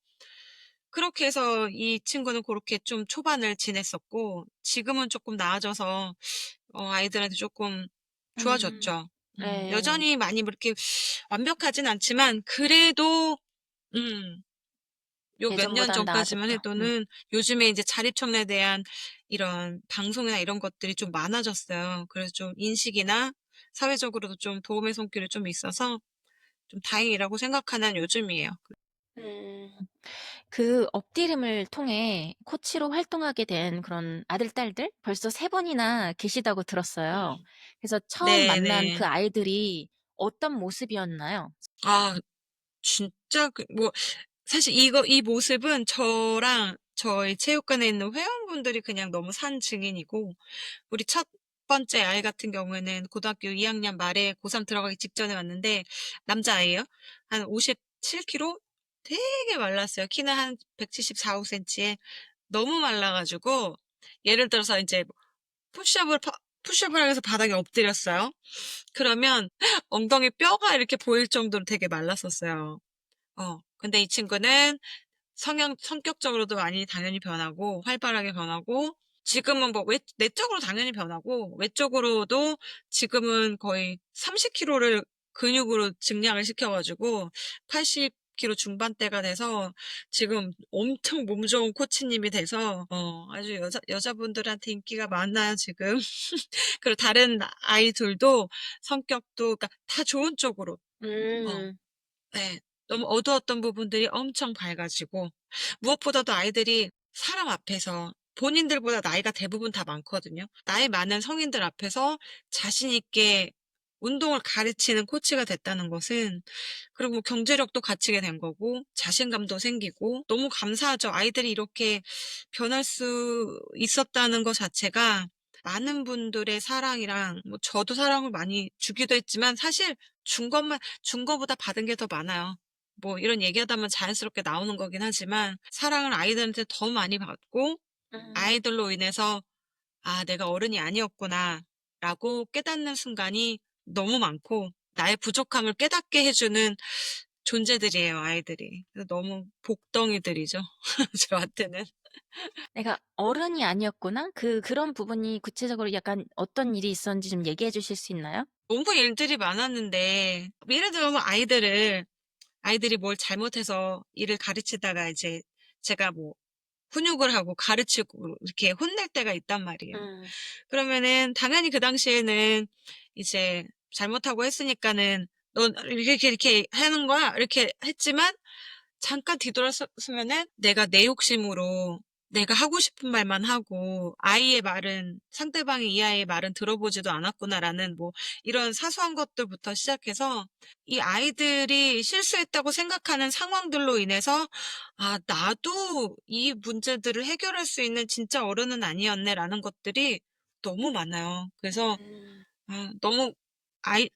그렇게 해서 이 친구는 고렇게 좀 초반을 지냈었고, 지금은 쪼끔 나아져서 아이들한테 쪼끔 음. 좋아졌죠. 예. 여전히 많이 뭐 이렇게 완벽하진 않지만 그래도 음 요 몇 년 예전보단 전까지만 나아졌다. 해도는 요즘에 이제 자립청년에 대한 이런 방송이나 이런 것들이 좀 많아졌어요. 그래서 좀 인식이나 사회적으로도 좀 도움의 손길이 좀 있어서 좀 다행이라고 생각하는 요즘이에요. 음. 그 업디림을 통해 코치로 활동하게 된 그런 아들, 딸들 벌써 3 분이나 계시다고 들었어요. 음. 그래서 처음 만난 그 네네. 아이들이 어떤 모습이었나요? 아 진짜 뭐 사실 이 모습은 저랑 저희 체육관에 있는 회원분들이 그냥 너무 산 증인이고 우리 첫 번째 아이 같은 경우에는 고등학교 2 학년 말에 고3 들어가기 직전에 왔는데 남자아이예요. 한 57 킬로 되게 말랐어요. 키는 한 174-5 센치에 너무 말라 가지고 예를 들어서 인제 푸시업을 하기 위해서 바닥에 엎드렸어요. 그러면 엉덩이 뼈가 이렇게 보일 정도로 되게 말랐었어요. 근데 이 친구는 성격적으로도 많이 당연히 변하고 활발하게 변하고 지금은 뭐 내적으로 당연히 변하고 외적으로도 지금은 거의 30 킬로를 근육으로 증량을 시켜 가지고 80 킬로 중반대가 돼서 지금 엄청 몸 좋은 코치님이 돼서 아주 여자분들한테 인기가 많아요 지금. 그리고 다른 아이들도 성격도 그러니까 다 좋은 쪽으로 어 음. 네. 너무 어두웠던 부분들이 엄청 밝아지고 무엇보다도 아이들이 사람 앞에서 본인들보다 나이가 대부분 다 많거든요. 나이 많은 성인들 앞에서 자신 있게 운동을 가르치는 코치가 됐다는 것은 그리고 뭐 경제력도 갖추게 된 거고 자신감도 생기고 너무 감사하죠. 아이들이 이렇게 변할 수 있었다는 것 자체가 많은 분들의 사랑이랑 뭐 저도 사랑을 많이 주기도 했지만 사실 준 거보다 받은 게 더 많아요. 뭐 이런 얘기하다 보면 자연스럽게 나오는 거긴 하지만 사랑을 아이들한테 더 많이 받고 음. 아이들로 인해서 '아 내가 어른이 아니었구나.'라고 깨닫는 순간이 너무 많고 나의 부족함을 깨닫게 해 주는 존재들이에요 아이들이. 그래서 너무 복덩이들이죠 저한테는. 내가 어른이 아니었구나? 그런 부분이 구체적으로 약간 어떤 일이 있었는지 좀 얘기해 주실 수 있나요? 너무 일들이 많았는데 예를 들면 아이들이 뭘 잘못해서 일을 가르치다가 이제 제가 뭐 훈육을 하고 가르치고 이렇게 혼낼 때가 있단 말이에요. 음. 그러면은 당연히 그 당시에는 이제 잘못하고 했으니까는 "넌 이렇게 하는 거야." 이렇게 했지만 잠깐 뒤돌아서면은 내가 내 욕심으로 내가 하고 싶은 말만 하고 아이의 말은 '상대방이 이 아이의 말은 들어보지도 않았구나.'라는 뭐 이런 사소한 것들부터 시작해서 이 아이들이 실수했다고 생각하는 상황들로 인해서 '아 나도 이 문제들을 해결할 수 있는 진짜 어른은 아니었네.'라는 것들이 너무 많아요. 그래서 음. 너무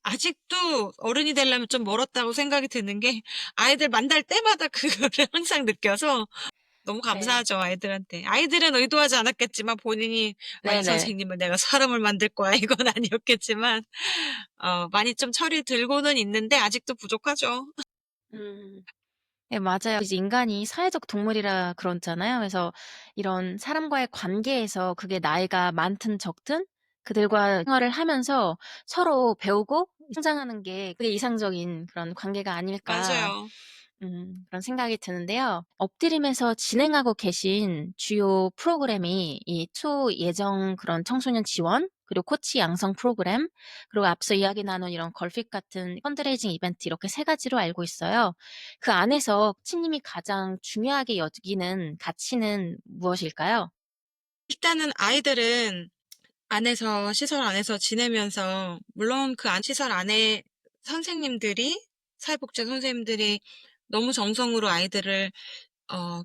아직도 어른이 되려면 좀 멀었다고 생각이 드는 게 아이들 만날 때마다 그거를 항상 느껴서 너무 네. 감사하죠, 아이들한테. 아이들은 의도하지 않았겠지만 본인이 '아 이 네네. 선생님은 내가 사람을 만들 거야.' 이건 아니었겠지만 많이 좀 철이 들고는 있는데 아직도 부족하죠. 음. 네, 맞아요. 이제 인간이 사회적 동물이라 그러잖아요. 그래서 이런 사람과의 관계에서 그게 나이가 많든 적든 그들과 생활을 하면서 서로 배우고 성장하는 게 그게 이상적인 그런 관계가 아닐까 맞아요. 그런 생각이 드는데요. 엎드림에서 진행하고 계신 주요 프로그램이 이 초예정 그런 청소년 지원, 그리고 코치 양성 프로그램, 그리고 앞서 이야기 나눈 이런 걸핏 같은 펀드레이징 이벤트 이렇게 3 가지로 알고 있어요. 그 안에서 코치님이 가장 중요하게 여기는 가치는 무엇일까요? 일단은 아이들은 시설 안에서 지내면서 물론 시설 안에 선생님들이 사회복지 선생님들이 너무 정성으로 아이들을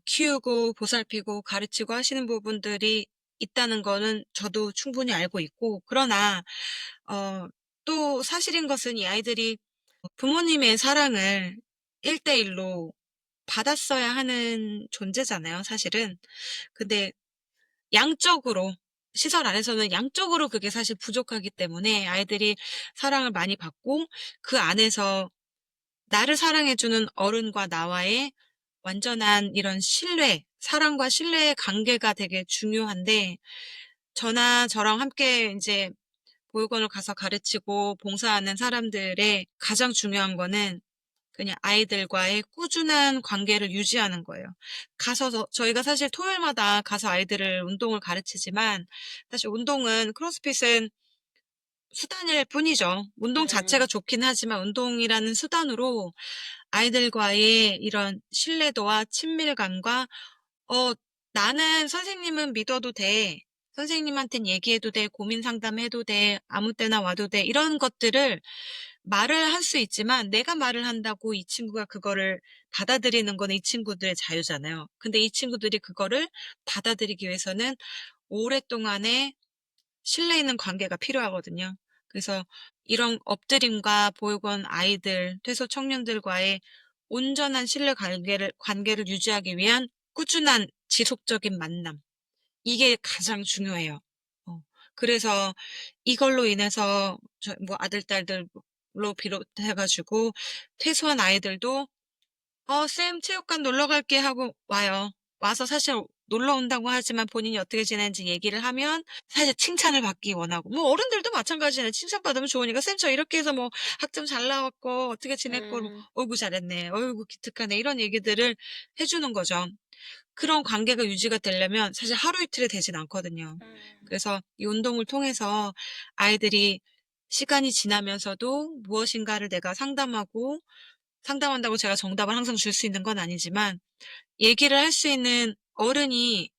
키우고 보살피고 가르치고 하시는 부분들이 있다는 거는 저도 충분히 알고 있고 그러나 어 또 사실인 것은 이 아이들이 부모님의 사랑을 1대1로 받았어야 하는 존재잖아요 사실은. 근데 양적으로 시설 안에서는 양적으로 그게 사실 부족하기 때문에 아이들이 사랑을 많이 받고 그 안에서 나를 사랑해 주는 어른과 나와의 완전한 이런 사랑과 신뢰의 관계가 되게 중요한데 저나 저랑 함께 인제 보육원을 가서 가르치고 봉사하는 사람들의 가장 중요한 거는 그냥 아이들과의 꾸준한 관계를 유지하는 거예요. 저희가 사실 토요일마다 가서 아이들을 운동을 가르치지만, 사실 운동은, 크로스핏은 수단일 뿐이죠. 운동 자체가 좋긴 하지만 운동이라는 수단으로 아이들과의 이런 신뢰도와 친밀감과, 나는 선생님은 믿어도 돼. 선생님한텐 얘기해도 돼. 고민 상담해도 돼. 아무 때나 와도 돼. 이런 것들을 말을 할 수 있지만, 내가 말을 한다고 이 친구가 그거를 받아들이는 거는 이 친구들의 자유잖아요. 근데 이 친구들이 그거를 받아들이기 위해서는 오랫동안의 신뢰 있는 관계가 필요하거든요. 그래서 이런 엎드림과 보육원 아이들, 퇴소 청년들과의 온전한 신뢰 관계를 유지하기 위한 꾸준한 지속적인 만남. 이게 가장 중요해요. 어, 그래서 이걸로 인해서 뭐 아들, 딸들로 비롯해가지고 퇴소한 아이들도 쌤 체육관 놀러 갈게 하고 와요. 와서 사실 놀러 온다고 하지만 본인이 어떻게 지내는지 얘기를 하면 사실 칭찬을 받기 원하고, 뭐 어른들도 마찬가지네. 칭찬받으면 좋으니까 쌤 저 이렇게 해서 뭐 학점 잘 나왔고 어떻게 지냈고, 어이구 잘했네, 어이구 기특하네, 이런 얘기들을 해주는 거죠. 그런 관계가 유지가 되려면 사실 하루 이틀에 되진 않거든요. 그래서 이 운동을 통해서 아이들이 시간이 지나면서도 무엇인가를 내가 상담한다고 제가 정답을 항상 줄 수 있는 건 아니지만, 얘기를 할 수 있는 어른이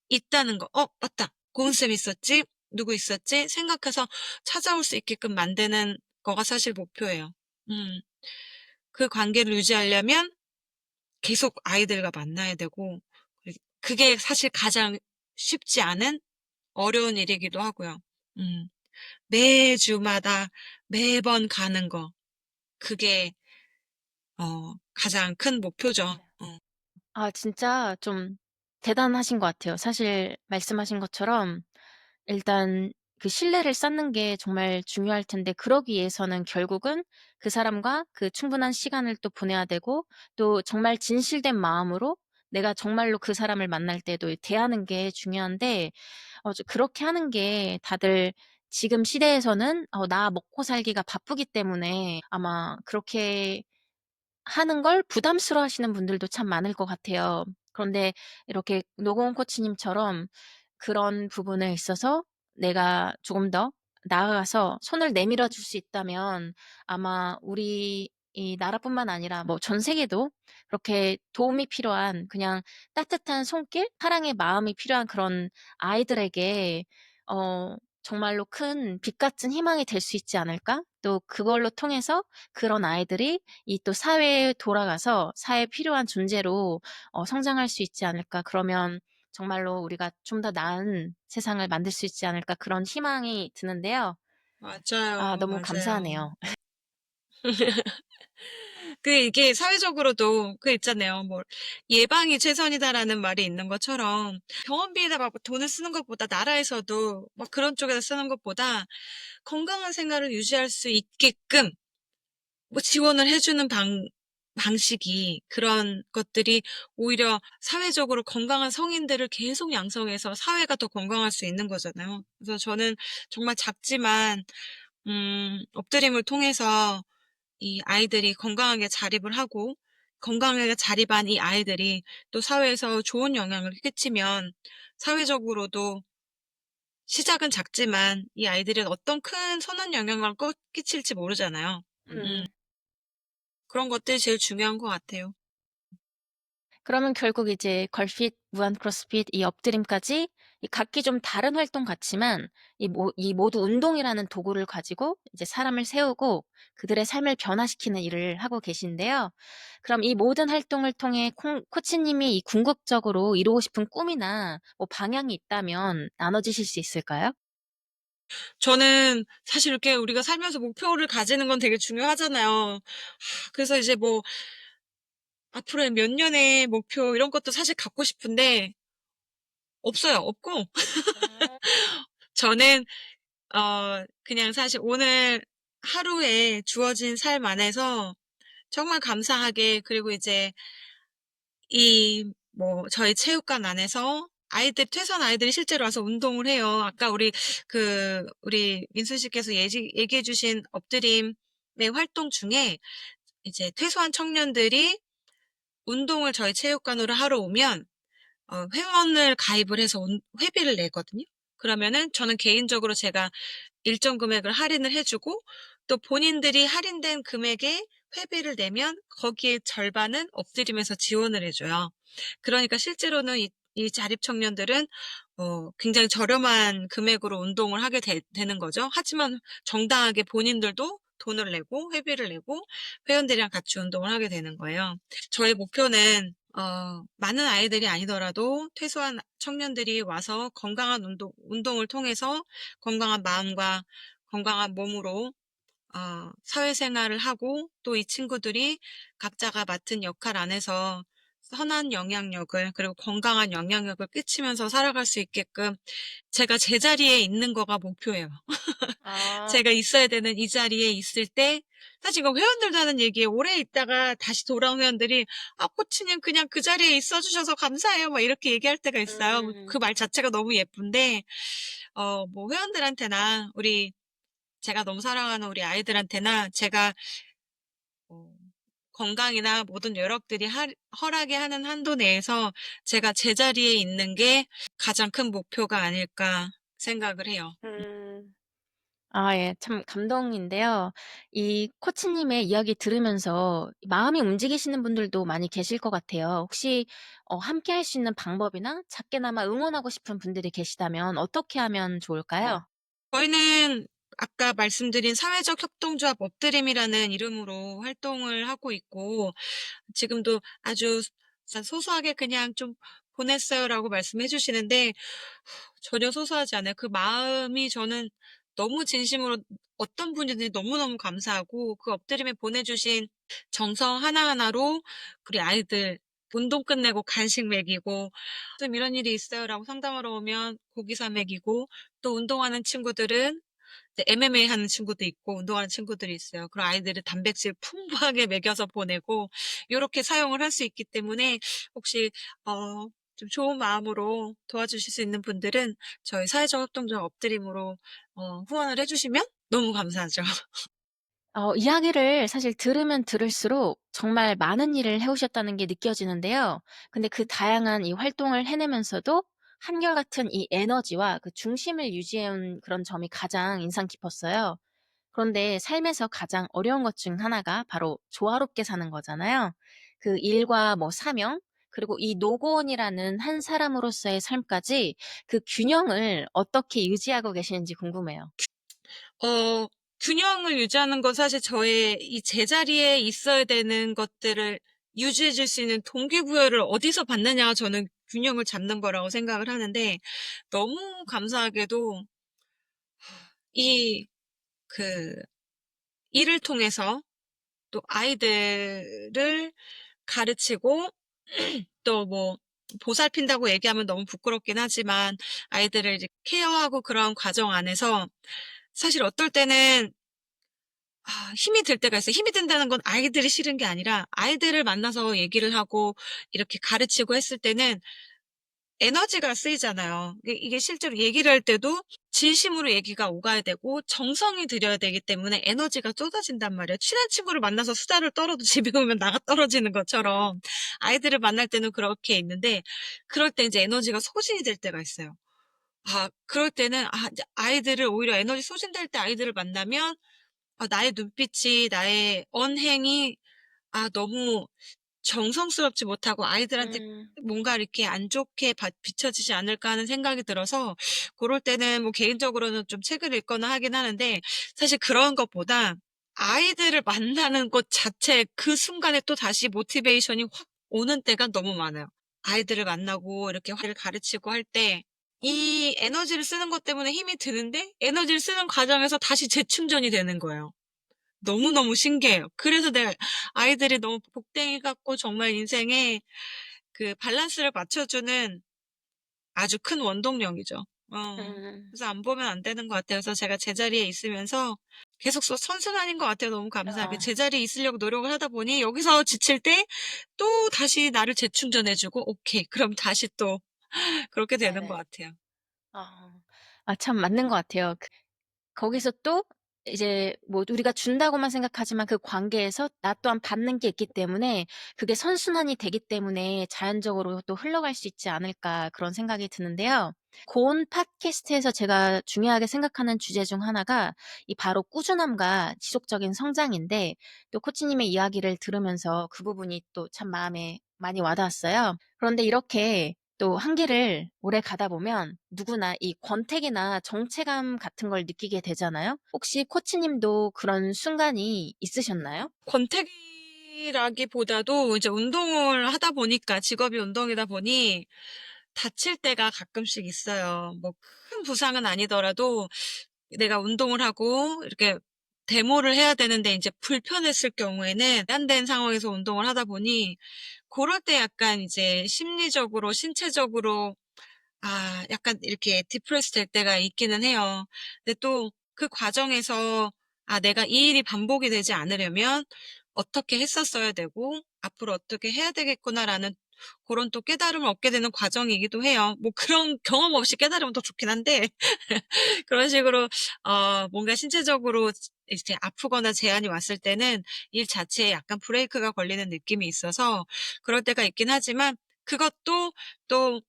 있다는 거, 맞다. 고은쌤 있었지? 누구 있었지? 생각해서 찾아올 수 있게끔 만드는 거가 사실 목표예요. 음, 그 관계를 유지하려면 계속 아이들과 만나야 되고, 그게 사실 가장 쉽지 않은 어려운 일이기도 하고요. 음, 매주마다 매번 가는 거, 그게 가장 큰 목표죠. 아, 진짜 좀 대단하신 것 같아요. 사실 말씀하신 것처럼 일단 그 신뢰를 쌓는 게 정말 중요할 텐데, 그러기 위해서는 결국은 그 사람과 그 충분한 시간을 또 보내야 되고, 또 정말 진실된 마음으로 내가 정말로 그 사람을 만날 때도 대하는 게 중요한데, 그렇게 하는 게 다들 지금 시대에서는 나 먹고 살기가 바쁘기 때문에 아마 그렇게 하는 걸 부담스러워 하시는 분들도 참 많을 것 같아요. 그런데 이렇게 노고은 코치님처럼 그런 부분에 있어서 내가 조금 더 나아가서 손을 내밀어 줄 수 있다면, 아마 우리 이 나라뿐만 아니라 뭐 전 세계도 그렇게 도움이 필요한, 그냥 따뜻한 손길, 사랑의 마음이 필요한 그런 아이들에게 정말로 큰 빛 같은 희망이 될 수 있지 않을까? 또 그걸로 통해서 그런 아이들이 이 또 사회에 돌아가서 사회에 필요한 존재로 성장할 수 있지 않을까. 그러면 정말로 우리가 좀 더 나은 세상을 만들 수 있지 않을까, 그런 희망이 드는데요. 아, 맞아요, 너무 맞아요. 감사하네요. 이게 사회적으로도 있잖아요. 뭐 예방이 최선이다라는 말이 있는 것처럼, 병원비에다 막 돈을 쓰는 것보다, 나라에서도 막 그런 쪽에다 쓰는 것보다 건강한 생활을 유지할 수 있게끔 뭐 지원을 해주는 방식이, 그런 것들이 오히려 사회적으로 건강한 성인들을 계속 양성해서 사회가 더 건강할 수 있는 거잖아요. 그래서 저는 정말 작지만 엎드림을 통해서 이 아이들이 건강하게 자립을 하고, 건강하게 자립한 이 아이들이 또 사회에서 좋은 영향을 끼치면, 사회적으로도 시작은 작지만 이 아이들이 어떤 큰 선한 영향을 끼칠지 모르잖아요. 음. 그런 것들이 제일 중요한 것 같아요. 그러면 결국 이제 걸핏, 무한 크로스핏, 이 엎드림까지 이 각기 좀 다른 활동 같지만 이 모두 운동이라는 도구를 가지고 이제 사람을 세우고 그들의 삶을 변화시키는 일을 하고 계신데요. 그럼 이 모든 활동을 통해 코치님이 이 궁극적으로 이루고 싶은 꿈이나 뭐 방향이 있다면 나눠주실 수 있을까요? 저는 사실 이렇게 우리가 살면서 목표를 가지는 건 되게 중요하잖아요. 그래서 이제 뭐 앞으로의 몇 년의 목표 이런 것도 사실 갖고 싶은데 없어요. 없고 저는 그냥 사실 오늘 하루에 주어진 삶 안에서 정말 감사하게, 그리고 이제 이 뭐 저희 체육관 안에서 퇴소한 아이들이 실제로 와서 운동을 해요. 아까 우리 민수 씨께서 얘기해 주신 엎드림의 활동 중에 이제 퇴소한 청년들이 운동을 저희 체육관으로 하러 오면 회원을 가입을 해서 회비를 내거든요. 그러면은 저는 개인적으로 제가 일정 금액을 할인을 해주고 또 본인들이 할인된 금액에 회비를 내면 거기에 절반은 엎드림에서 지원을 해줘요. 그러니까 실제로는 이 자립 청년들은 굉장히 저렴한 금액으로 운동을 하게 되는 거죠. 하지만 정당하게 본인들도 돈을 내고 회비를 내고 회원들이랑 같이 운동을 하게 되는 거예요. 저의 목표는 많은 아이들이 아니더라도 퇴소한 청년들이 와서 건강한 운동을 통해서 건강한 마음과 건강한 몸으로 사회생활을 하고 또 이 친구들이 각자가 맡은 역할 안에서 선한 영향력을 그리고 건강한 영향력을 끼치면서 살아갈 수 있게끔 제가 제자리에 있는 거가 목표예요. 아. 제가 있어야 되는 이 자리에 있을 때 사실 이거 회원들도 하는 얘기예요. 오래 있다가 다시 돌아온 회원들이 코치님 그냥 그 자리에 있어 주셔서 감사해요." 막 이렇게 얘기할 때가 있어요. 그 음. 말 자체가 너무 예쁜데 뭐 회원들한테나 제가 너무 사랑하는 우리 아이들한테나 제가 어 건강이나 모든 여력들이 허락이 하는 한도 내에서 제가 제자리에 있는 게 가장 큰 목표가 아닐까 생각을 해요. 음. 아 예. 참 감동인데요. 이 코치님의 이야기 들으면서 마음이 움직이시는 분들도 많이 계실 것 같아요. 혹시 함께 할 수 있는 방법이나 작게나마 응원하고 싶은 분들이 계시다면 어떻게 하면 좋을까요? 저희는 아까 말씀드린 사회적 협동조합 엎드림이라는 이름으로 활동을 하고 있고 지금도 아주 소소하게 그냥 좀 보냈어요라고 말씀해 주시는데 전혀 소소하지 않아요. 그 마음이 저는 너무 진심으로 어떤 분이든지 너무너무 감사하고 그 엎드림에 보내주신 정성 하나하나로 우리 아이들 운동 끝내고 간식 먹이고 좀 이런 일이 있어요라고 상담하러 오면 고기 사 먹이고 또 운동하는 친구들은 이제 MMA 하는 친구도 있고 운동하는 친구들이 있어요. 그런 아이들을 단백질 풍부하게 먹여서 보내고 요렇게 사용을 할 수 있기 때문에 혹시 좀 좋은 마음으로 도와주실 수 있는 분들은 저희 사회적 협동조합 엎드림으로 후원을 해 주시면 너무 감사하죠. 이야기를 사실 들으면 들을수록 정말 많은 일을 해 오셨다는 게 느껴지는데요. 근데 그 다양한 이 활동을 해내면서도 한결같은 이 에너지와 그 중심을 유지해 온 그런 점이 가장 인상 깊었어요. 그런데 삶에서 가장 어려운 것 중 하나가 바로 조화롭게 사는 거잖아요. 그 일과 뭐 사명, 그리고 이 노고원이라는 한 사람으로서의 삶까지 그 균형을 어떻게 유지하고 계시는지 궁금해요. 어 균형을 유지하는 건 사실 저의 이 제자리에 있어야 되는 것들을 유지해 줄 수 있는 동기부여를 어디서 받느냐가 저는 균형을 잡는 거라고 생각을 하는데 너무 감사하게도 이 그 일을 통해서 또 아이들을 가르치고 또 뭐 보살핀다고 얘기하면 너무 부끄럽긴 하지만 아이들을 이제 케어하고 그런 과정 안에서 사실 어떨 때는 힘이 들 때가 있어요. 힘이 든다는 건 아이들이 싫은 게 아니라 아이들을 만나서 얘기를 하고 이렇게 가르치고 했을 때는 에너지가 쓰이잖아요. 이게 실제로 얘기를 할 때도 진심으로 얘기가 오가야 되고 정성이 들여야 되기 때문에 에너지가 쏟아진단 말이에요. 친한 친구를 만나서 수다를 떨어도 집에 오면 나가 떨어지는 음. 것처럼 아이들을 만날 때는 그렇게 있는데 그럴 때 이제 에너지가 소진이 될 때가 있어요. 그럴 때는 이제 아이들을 오히려 에너지 소진될 때 아이들을 만나면 나의 눈빛이 나의 언행이 너무 정성스럽지 못하고 아이들한테 음. 뭔가 이렇게 안 좋게 비춰지지 않을까 하는 생각이 들어서 고럴 때는 뭐 개인적으로는 좀 책을 읽거나 하긴 하는데 사실 그런 것보다 아이들을 만나는 것 자체 그 순간에 또다시 모티베이션이 확 오는 때가 너무 많아요. 아이들을 만나고 이렇게 를 가르치고 할 때 이 에너지를 쓰는 것 때문에 힘이 드는데 에너지를 쓰는 과정에서 다시 재충전이 되는 거예요. 너무너무 신기해요. 그래서 내가 아이들이 너무 복댕이 같고 정말 인생에 그 밸런스를 맞춰주는 아주 큰 원동력이죠. 음. 그래서 안 보면 안 되는 것 같아요. 그래서 제가 제자리에 있으면서 계속 선순환인 것 같아요. 너무 감사하게. 어. 제자리에 있으려고 노력을 하다 보니 여기서 지칠 때 또 다시 나를 재충전해주고, 오케이. 그럼 다시 또. 그렇게 되는 것 네네. 같아요. 아. 참 맞는 것 같아요. 거기서 또 이제 뭐 우리가 준다고만 생각하지만 그 관계에서 나 또한 받는 게 있기 때문에 그게 선순환이 되기 때문에 자연적으로 또 흘러갈 수 있지 않을까 그런 생각이 드는데요. 고온 팟캐스트에서 제가 중요하게 생각하는 주제 중 하나가 이 바로 꾸준함과 지속적인 성장인데 또 코치님의 이야기를 들으면서 그 부분이 또 참 마음에 많이 와닿았어요. 그런데 이렇게 또 한길을 오래 가다 보면 누구나 이 권태기나 정체감 같은 걸 느끼게 되잖아요. 혹시 코치님도 그런 순간이 있으셨나요? 권태기라기보다도 이제 운동을 하다 보니까 직업이 운동이다 보니 다칠 때가 가끔씩 있어요. 뭐 큰 부상은 아니더라도 내가 운동을 하고 이렇게 데모를 해야 되는데 이제 불편했을 경우에는 제한된 상황에서 운동을 하다 보니 고럴 때 약간 이제 심리적으로 신체적으로 약간 이렇게 디프레스 될 때가 있기는 해요. 근데 또 그 과정에서 내가 이 일이 반복이 되지 않으려면 어떻게 했었어야 되고 '앞으로 어떻게 해야 되겠구나.'라는 고런 또 깨달음을 얻게 되는 과정이기도 해요. 뭐 그런 경험 없이 깨달으면 더 좋긴 한데 그런 식으로 뭔가 신체적으로 이제 아프거나 제한이 왔을 때는 일 자체에 약간 브레이크가 걸리는 느낌이 있어서 그럴 때가 있긴 하지만 그것도 또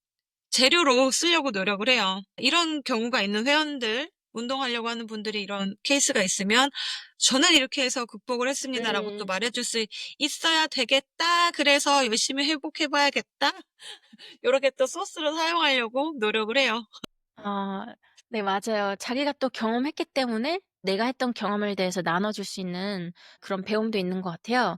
재료로 쓰려고 노력을 해요. 이런 경우가 있는 회원들, 운동하려고 하는 분들이 이런 케이스가 있으면 "저는 이렇게 해서 극복을 했습니다."라고 또 음. 말해 줄 수 있어야 되겠다. 그래서 열심히 회복해 봐야겠다. 요렇게 또 소스로 사용하려고 노력을 해요. 아 네 맞아요. 자기가 또 경험했기 때문에 내가 했던 경험에 대해서 나눠 줄 수 있는 그런 배움도 있는 것 같아요.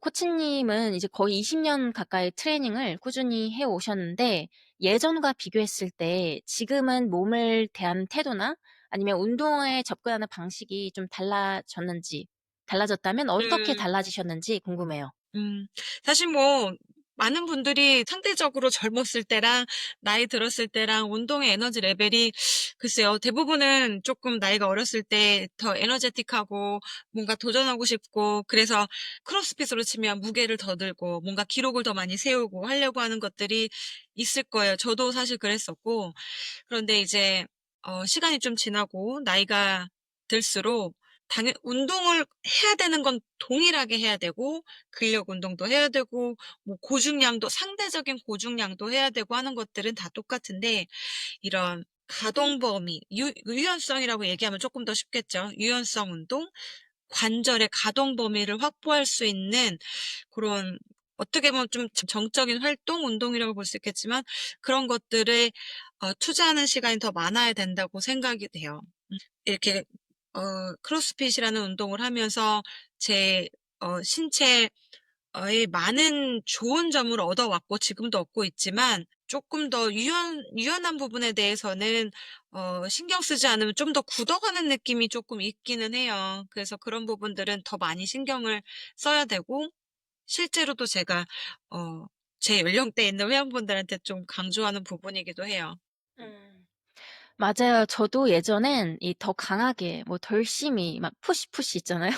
코치님은 이제 거의 20년 가까이 트레이닝을 꾸준히 해 오셨는데 예전과 비교했을 때 지금은 몸을 대하는 태도나 아니면 운동에 접근하는 방식이 좀 달라졌다면 어떻게 음. 달라지셨는지 궁금해요. 음. 사실 뭐 많은 분들이 상대적으로 젊었을 때랑 나이 들었을 때랑 운동의 에너지 레벨이 글쎄요. 대부분은 조금 나이가 어렸을 때 더 에너제틱하고 뭔가 도전하고 싶고 그래서 크로스핏으로 치면 무게를 더 들고 뭔가 기록을 더 많이 세우고 하려고 하는 것들이 있을 거예요. 저도 사실 그랬었고 그런데 이제 시간이 좀 지나고 나이가 들수록 당연 운동을 해야 되는 건 동일하게 해야 되고 근력 운동도 해야 되고 뭐 고중량도 상대적인 고중량도 해야 되고 하는 것들은 다 똑같은데 이런 가동 범위, 유연성이라고 얘기하면 조금 더 쉽겠죠. 유연성 운동, 관절의 가동 범위를 확보할 수 있는 그런 어떻게 보면 좀 정적인 활동, 운동이라고 볼 수 있겠지만 그런 것들에 투자하는 시간이 더 많아야 된다고 생각이 돼요. 이렇게 크로스핏이라는 운동을 하면서 제 신체에 많은 좋은 점을 얻어왔고 지금도 얻고 있지만 조금 더 유연한 부분에 대해서는 신경 쓰지 않으면 좀 더 굳어가는 느낌이 조금 있기는 해요. 그래서 그런 부분들은 더 많이 신경을 써야 되고 실제로도 제가 어 제 연령대에 있는 회원분들한테 좀 강조하는 부분이기도 해요. 음. 맞아요. 저도 예전엔 이 더 강하게 뭐 덜심이 막 푸시 있잖아요.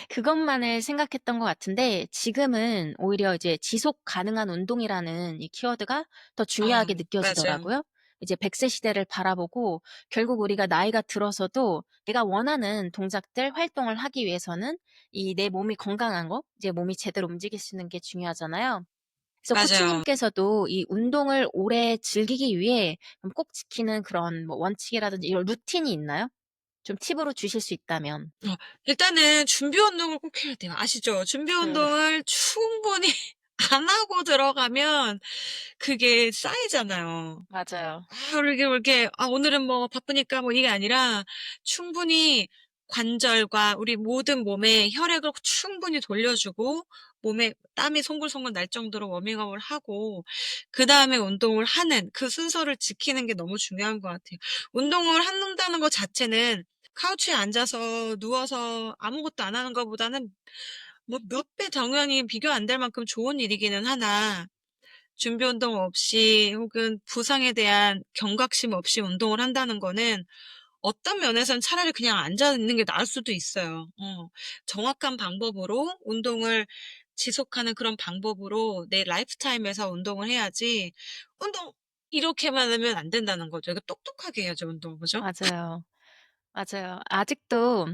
그것만을 생각했던 것 같은데 지금은 오히려 이제 지속 가능한 운동이라는 이 키워드가 더 중요하게 맞아요. 느껴지더라고요. 이제 100세 시대를 바라보고 결국 우리가 나이가 들어서도 내가 원하는 동작들, 활동을 하기 위해서는 이 내 몸이 건강한 거, 이제 몸이 제대로 움직일 수 있는 게 중요하잖아요. 그래서 맞아요. 코치님께서도 이 운동을 오래 즐기기 위해 꼭 지키는 그런 뭐 원칙이라든지 이런 루틴이 있나요? 좀 팁으로 주실 수 있다면. 일단은 준비 운동을 꼭 해야 돼요. 아시죠? 준비 음. 운동을 충분히 안 하고 들어가면 그게 쌓이잖아요. 맞아요. 이렇게 오늘은 뭐 바쁘니까 뭐 이게 아니라 충분히 관절과 우리 모든 몸에 혈액을 충분히 돌려주고 몸에 땀이 송글송글 날 정도로 워밍업을 하고 그다음에 운동을 하는 그 순서를 지키는 게 너무 중요한 것 같아요. 운동을 한다는 것 자체는 카우치에 앉아서 누워서 아무것도 안 하는 것보다는 뭐 몇 배 당연히 비교 안 될 만큼 좋은 일이기는 하나 준비 운동 없이 혹은 부상에 대한 경각심 없이 운동을 한다는 거는 어떤 면에서는 차라리 그냥 앉아 있는 게 나을 수도 있어요. 정확한 방법으로 운동을 지속하는 그런 방법으로 내 라이프 타임에서 운동을 해야지 운동 이렇게만 하면 안 된다는 거죠. 이거 똑똑하게 해야죠, 운동을. 그죠? 맞아요. 맞아요. 아직도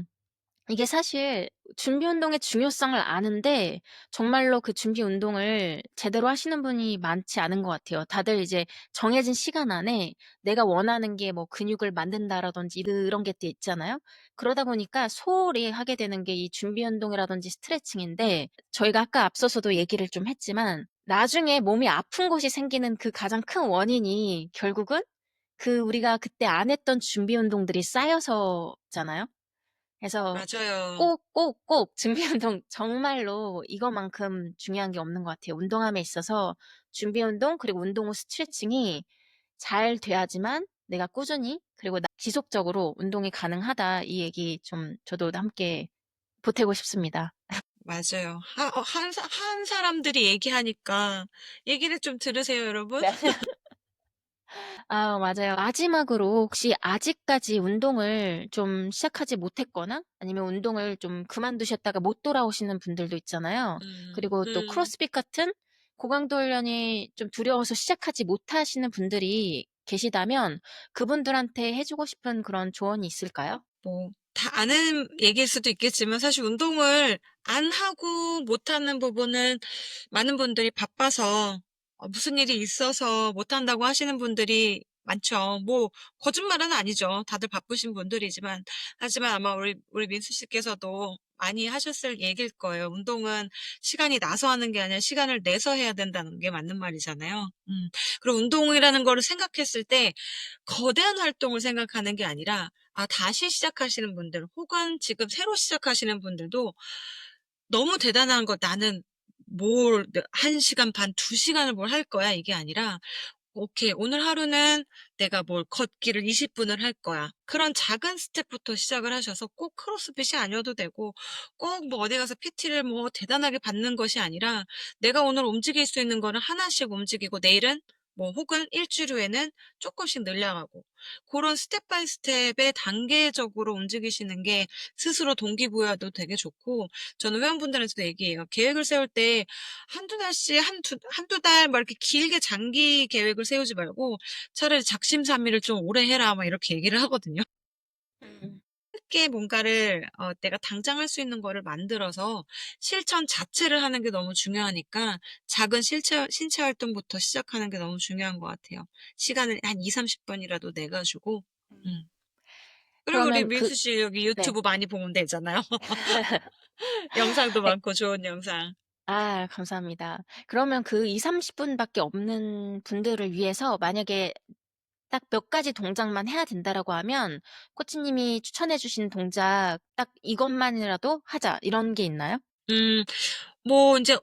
이게 사실 준비 운동의 중요성을 아는데 정말로 그 준비 운동을 제대로 하시는 분이 많지 않은 것 같아요. 다들 이제 정해진 시간 안에 내가 원하는 게 뭐 근육을 만든다라든지 그런 게 또 있잖아요. 그러다 보니까 소홀히 하게 되는 게 이 준비 운동이라든지 스트레칭인데 저희가 아까 앞서서도 얘기를 좀 했지만 나중에 몸이 아픈 곳이 생기는 그 가장 큰 원인이 결국은 그 우리가 그때 안 했던 준비 운동들이 쌓여서잖아요. 그래서 맞아요. 꼭, 꼭, 꼭 준비 운동 정말로 이거만큼 중요한 게 없는 것 같아요. 운동함에 있어서 준비 운동 그리고 운동 후 스트레칭이 잘 돼야지만 내가 꾸준히 그리고 지속적으로 운동이 가능하다. 이 얘기 좀 저도 함께 보태고 싶습니다. 맞아요. 한 사람들이 얘기하니까 얘기를 좀 들으세요, 여러분. 네. 아, 맞아요. 마지막으로 혹시 아직까지 운동을 좀 시작하지 못했거나 아니면 운동을 좀 그만두셨다가 못 돌아오시는 분들도 있잖아요. 음, 그리고 또 음. 크로스핏 같은 고강도 훈련이 좀 두려워서 시작하지 못하시는 분들이 계시다면 그분들한테 해주고 싶은 그런 조언이 있을까요? 뭐, 다 아는 얘기일 수도 있겠지만 사실 운동을 안 하고 못하는 부분은 많은 분들이 바빠서 무슨 일이 있어서 못한다고 하시는 분들이 많죠. 뭐, 거짓말은 아니죠. 다들 바쁘신 분들이지만. 하지만 아마 우리 민수 씨께서도 많이 하셨을 얘기일 거예요. 운동은 시간이 나서 하는 게 아니라 시간을 내서 해야 된다는 게 맞는 말이잖아요. 그리고 운동이라는 거를 생각했을 때 거대한 활동을 생각하는 게 아니라 다시 시작하시는 분들 혹은 지금 새로 시작하시는 분들도 너무 대단한 거 '나는 뭘 1 시간 반, 2 시간을 뭘 할 거야.' 이게 아니라 '오케이. 오늘 하루는 내가 뭘 걷기를 20 분을 할 거야.' 그런 작은 스텝부터 시작을 하셔서 꼭 크로스핏이 아니어도 되고 꼭 뭐 어디 가서 PT를 뭐 대단하게 받는 것이 아니라 내가 오늘 움직일 수 있는 거는 하나씩 움직이고 내일은 뭐 혹은 1 주일 후에는 쪼끔씩 늘려가고 고런 스텝 바이 스텝에 단계적으로 움직이시는 게 스스로 동기부여도 되게 좋고 저는 회원분들한테도 얘기해요. 계획을 세울 때 한두 달씩 한두 달 막 이렇게 길게 장기 계획을 세우지 말고 차라리 작심삼일을 좀 오래 해라 막 이렇게 얘기를 하거든요. 음. 쉽게 뭔가를 내가 당장 할 수 있는 거를 만들어서 실천 자체를 하는 게 너무 중요하니까 작은 신체 활동부터 시작하는 게 너무 중요한 것 같아요. 시간을 한 2-30 분이라도 내 가지고. 음. 음. 그리고 우리 그러면 민수 씨 여기 네. 유튜브 많이 보면 되잖아요. 영상도 네. 많고 좋은 영상. 아, 감사합니다. 그러면 그 20-30 분밖에 없는 분들을 위해서 만약에 딱 몇 가지 동작만 해야 된다라고 하면 코치님이 추천해 주신 동작 딱 이것만이라도 하자 이런 게 있나요? 음. 뭐 인제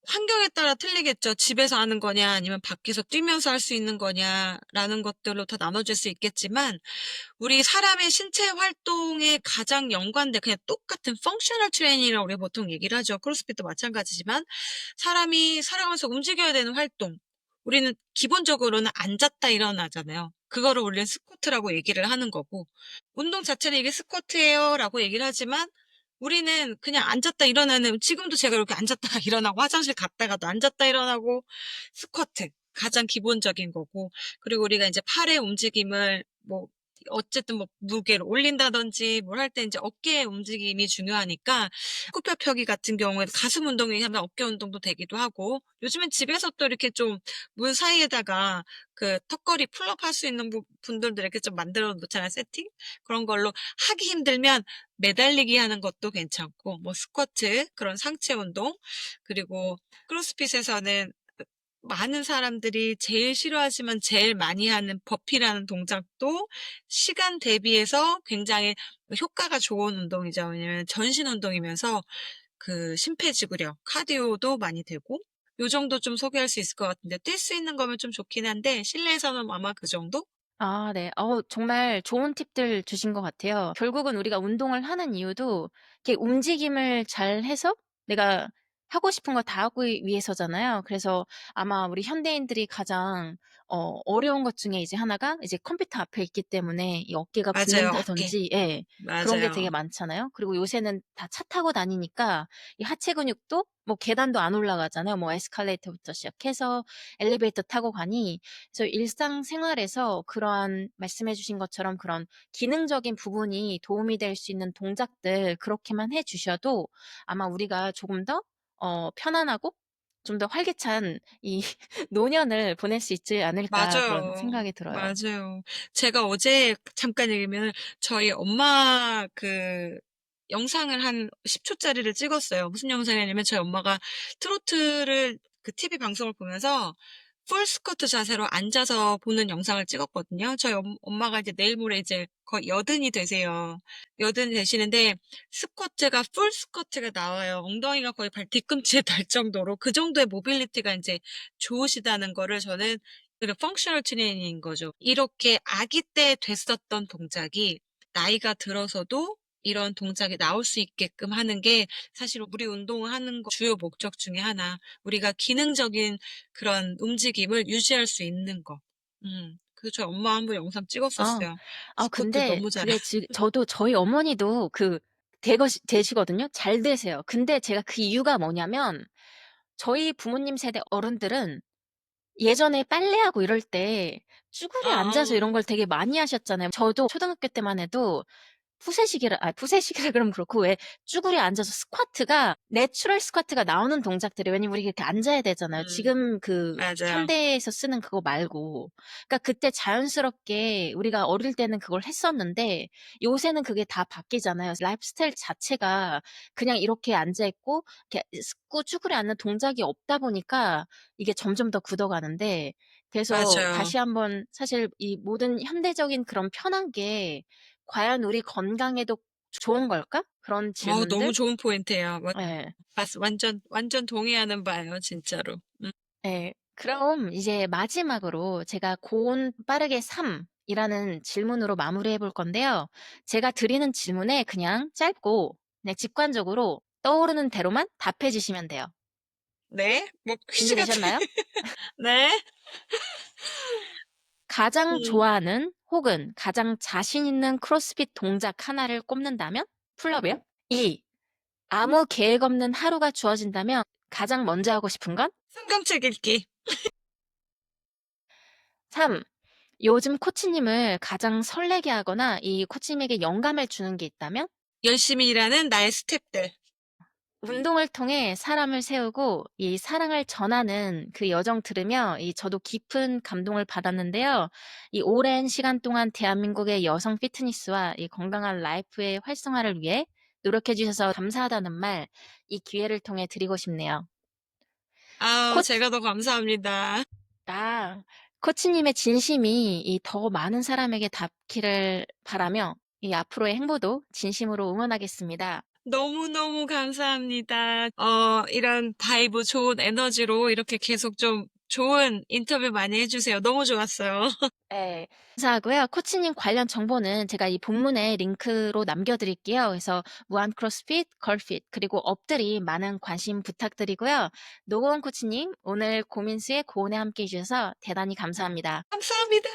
환경에 따라 틀리겠죠. 집에서 하는 거냐 아니면 밖에서 뛰면서 할 수 있는 거냐라는 것들로 다 나눠질 수 있겠지만 우리 사람의 신체 활동에 가장 연관된 그냥 똑같은 펑셔널 트레이닝이라고 우리가 보통 얘기를 하죠. 크로스핏도 마찬가지지만 사람이 살아가면서 움직여야 되는 활동. 우리는 기본적으로는 앉았다 일어나잖아요. 그거를 우리는 스쿼트라고 얘기를 하는 거고 운동 자체는 "이게 스쿼트예요."라고 얘기를 하지만 우리는 그냥 앉았다 일어나는 지금도 제가 이렇게 앉았다가 일어나고 화장실 갔다가도 앉았다 일어나고 스쿼트 가장 기본적인 거고 그리고 우리가 인제 팔의 움직임을 뭐 어쨌든 뭐 무게를 올린다든지 뭘 할 때 인제 어깨의 움직임이 중요하니까 후굽혀펴기 같은 경우에는 가슴 운동이 하면 어깨 운동도 되기도 하고 요즘엔 집에서 또 이렇게 좀 문 사이에다가 그 턱걸이 풀업 할 수 있는 분들도 이렇게 좀 만들어 놓잖아요, 세팅. 그런 걸로 하기 힘들면 매달리기 하는 것도 괜찮고 뭐 스쿼트 그런 상체 운동 그리고 크로스핏에서는 많은 사람들이 제일 싫어하지만 제일 많이 하는 버피라는 동작도 시간 대비해서 굉장히 효과가 좋은 운동이죠. 왜냐면 전신 운동이면서 그 심폐지구력, 카디오도 많이 되고 요 정도 좀 소개할 수 있을 것 같은데 뛸 수 있는 거면 좀 좋긴 한데 실내에서는 아마 그 정도? 아, 네. 정말 좋은 팁들 주신 것 같아요. 결국은 우리가 운동을 하는 이유도 이렇게 움직임을 잘 해서 내가 하고 싶은 거 다 하기 위해서잖아요. 그래서 아마 우리 현대인들이 가장 어려운 것 중에 이제 하나가 이제 컴퓨터 앞에 있기 때문에 이 어깨가 맞아요. 어깨. 붓는다든지 예. 그런 게 되게 맞아요. 많잖아요. 그리고 요새는 다 차 타고 다니니까 이 하체 근육도 뭐 계단도 안 올라가잖아요. 뭐 에스컬레이터부터 시작해서 엘리베이터 타고 가니 그래서 일상생활에서 그러한 말씀해 주신 것처럼 그런 기능적인 부분이 도움이 될 수 있는 동작들 그렇게만 해 주셔도 아마 우리가 조금 더 편안하고 좀 더 활기찬 이 노년을 보낼 수 있지 않을까 그런 맞아요. 생각이 들어요. 맞아요. 제가 어제 잠깐 얘기하면 저희 엄마 영상을 한 10초 짜리를 찍었어요. 무슨 영상이냐면 저희 엄마가 트로트를 TV 방송을 보면서 풀 스쿼트 자세로 앉아서 보는 영상을 찍었거든요. 저희 엄마가 이제 내일 모레 이제 거의 여든이 되세요. 여든이 되시는데 스쿼트가 풀 스쿼트가 나와요. 엉덩이가 거의 뒤꿈치에 닿을 정도로 그 정도의 모빌리티가 이제 좋으시다는 거를 저는 그 펑셔널 트레이닝인 거죠. 이렇게 아기 때 됐었던 동작이 나이가 들어서도 이런 동작이 나올 수 있게끔 하는 게 사실 우리 운동을 하는 거 주요 목적 중에 하나. 우리가 기능적인 그런 움직임을 유지할 수 있는 거. 그래서 저희 엄마 한번 영상 아. 찍었었어요. 아 스쿼트 근데 너무 잘하 그게 저도 저희 어머니도 되시거든요. 잘 되세요. 근데 제가 그 이유가 뭐냐면 저희 부모님 세대 어른들은 예전에 빨래하고 이럴 때 쭈그리 앉아서 이런 아. 걸 되게 많이 하셨잖아요. 저도 초등학교 때만 해도 푸세식이라 그러면 그렇고 왜 쭈그리 앉아서 스쿼트가 내추럴 스쿼트가 나오는 동작들이 왜냐면 우리 이렇게 앉아야 되잖아요. 음. 지금 그 맞아요. 현대에서 쓰는 그거 말고. 그러니까 그때 자연스럽게 우리가 어릴 때는 그걸 했었는데 요새는 그게 다 바뀌잖아요. 라이프 스타일 자체가 그냥 이렇게 앉아 있고 이렇게 쭈그리 앉는 동작이 없다 보니까 이게 점점 더 굳어가는데 그래서 맞아요. 다시 한번 사실 이 모든 현대적인 그런 편한 게 과연 우리 건강에도 좋은 걸까? 그런 너무 질문들? 좋은 포인트예요. 예. 완전 동의하는 바예요, 진짜로. 예. 그럼 이제 마지막으로 제가 고온 빠르게 3 이라는 질문으로 마무리해 볼 건데요. 제가 드리는 질문에 그냥 짧고 그냥 직관적으로 떠오르는 대로만 답해 주시면 돼요. 네. 뭐 퀴즈 같은 준비되셨나요? 네. 가장 음. 좋아하는 혹은 가장 자신 있는 크로스핏 동작 하나를 꼽는다면? 풀업이요? 2. 아무 계획 없는 하루가 주어진다면 가장 먼저 하고 싶은 건? 성경책 읽기. 3. 요즘 코치님을 가장 설레게 하거나 이 코치님에게 영감을 주는 게 있다면? 열심히 일하는 나의 스탭들. 운동을 통해 사람을 세우고 이 사랑을 전하는 그 여정 들으며 저도 깊은 감동을 받았는데요. 이 오랜 시간 동안 대한민국의 여성 피트니스와 이 건강한 라이프의 활성화를 위해 노력해 주셔서 감사하다는 말 이 기회를 통해 드리고 싶네요. 아우, 코 제가 더 감사합니다. 아, 코치님의 진심이 더 많은 사람에게 닿기를 바라며 이 앞으로의 행보도 진심으로 응원하겠습니다. 너무너무 감사합니다. 이런 바이브 좋은 에너지로 이렇게 계속 좀 좋은 인터뷰 많이 해주세요. 너무 좋았어요. 네, 감사하고요. 코치님 관련 정보는 제가 이 본문에 링크로 남겨드릴게요. 그래서 무한 크로스핏, 걸핏, 그리고 업들이 많은 관심 부탁드리고요. 노고원 코치님, 오늘 고민수의 고온에 함께 해주셔서 대단히 감사합니다. 감사합니다.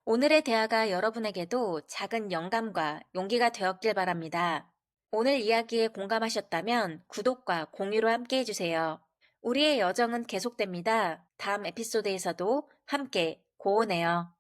오늘의 대화가 여러분에게도 작은 영감과 용기가 되었길 바랍니다. 오늘 이야기에 공감하셨다면 구독과 공유로 함께 해주세요. 우리의 여정은 계속됩니다. 다음 에피소드에서도 함께 고온해요.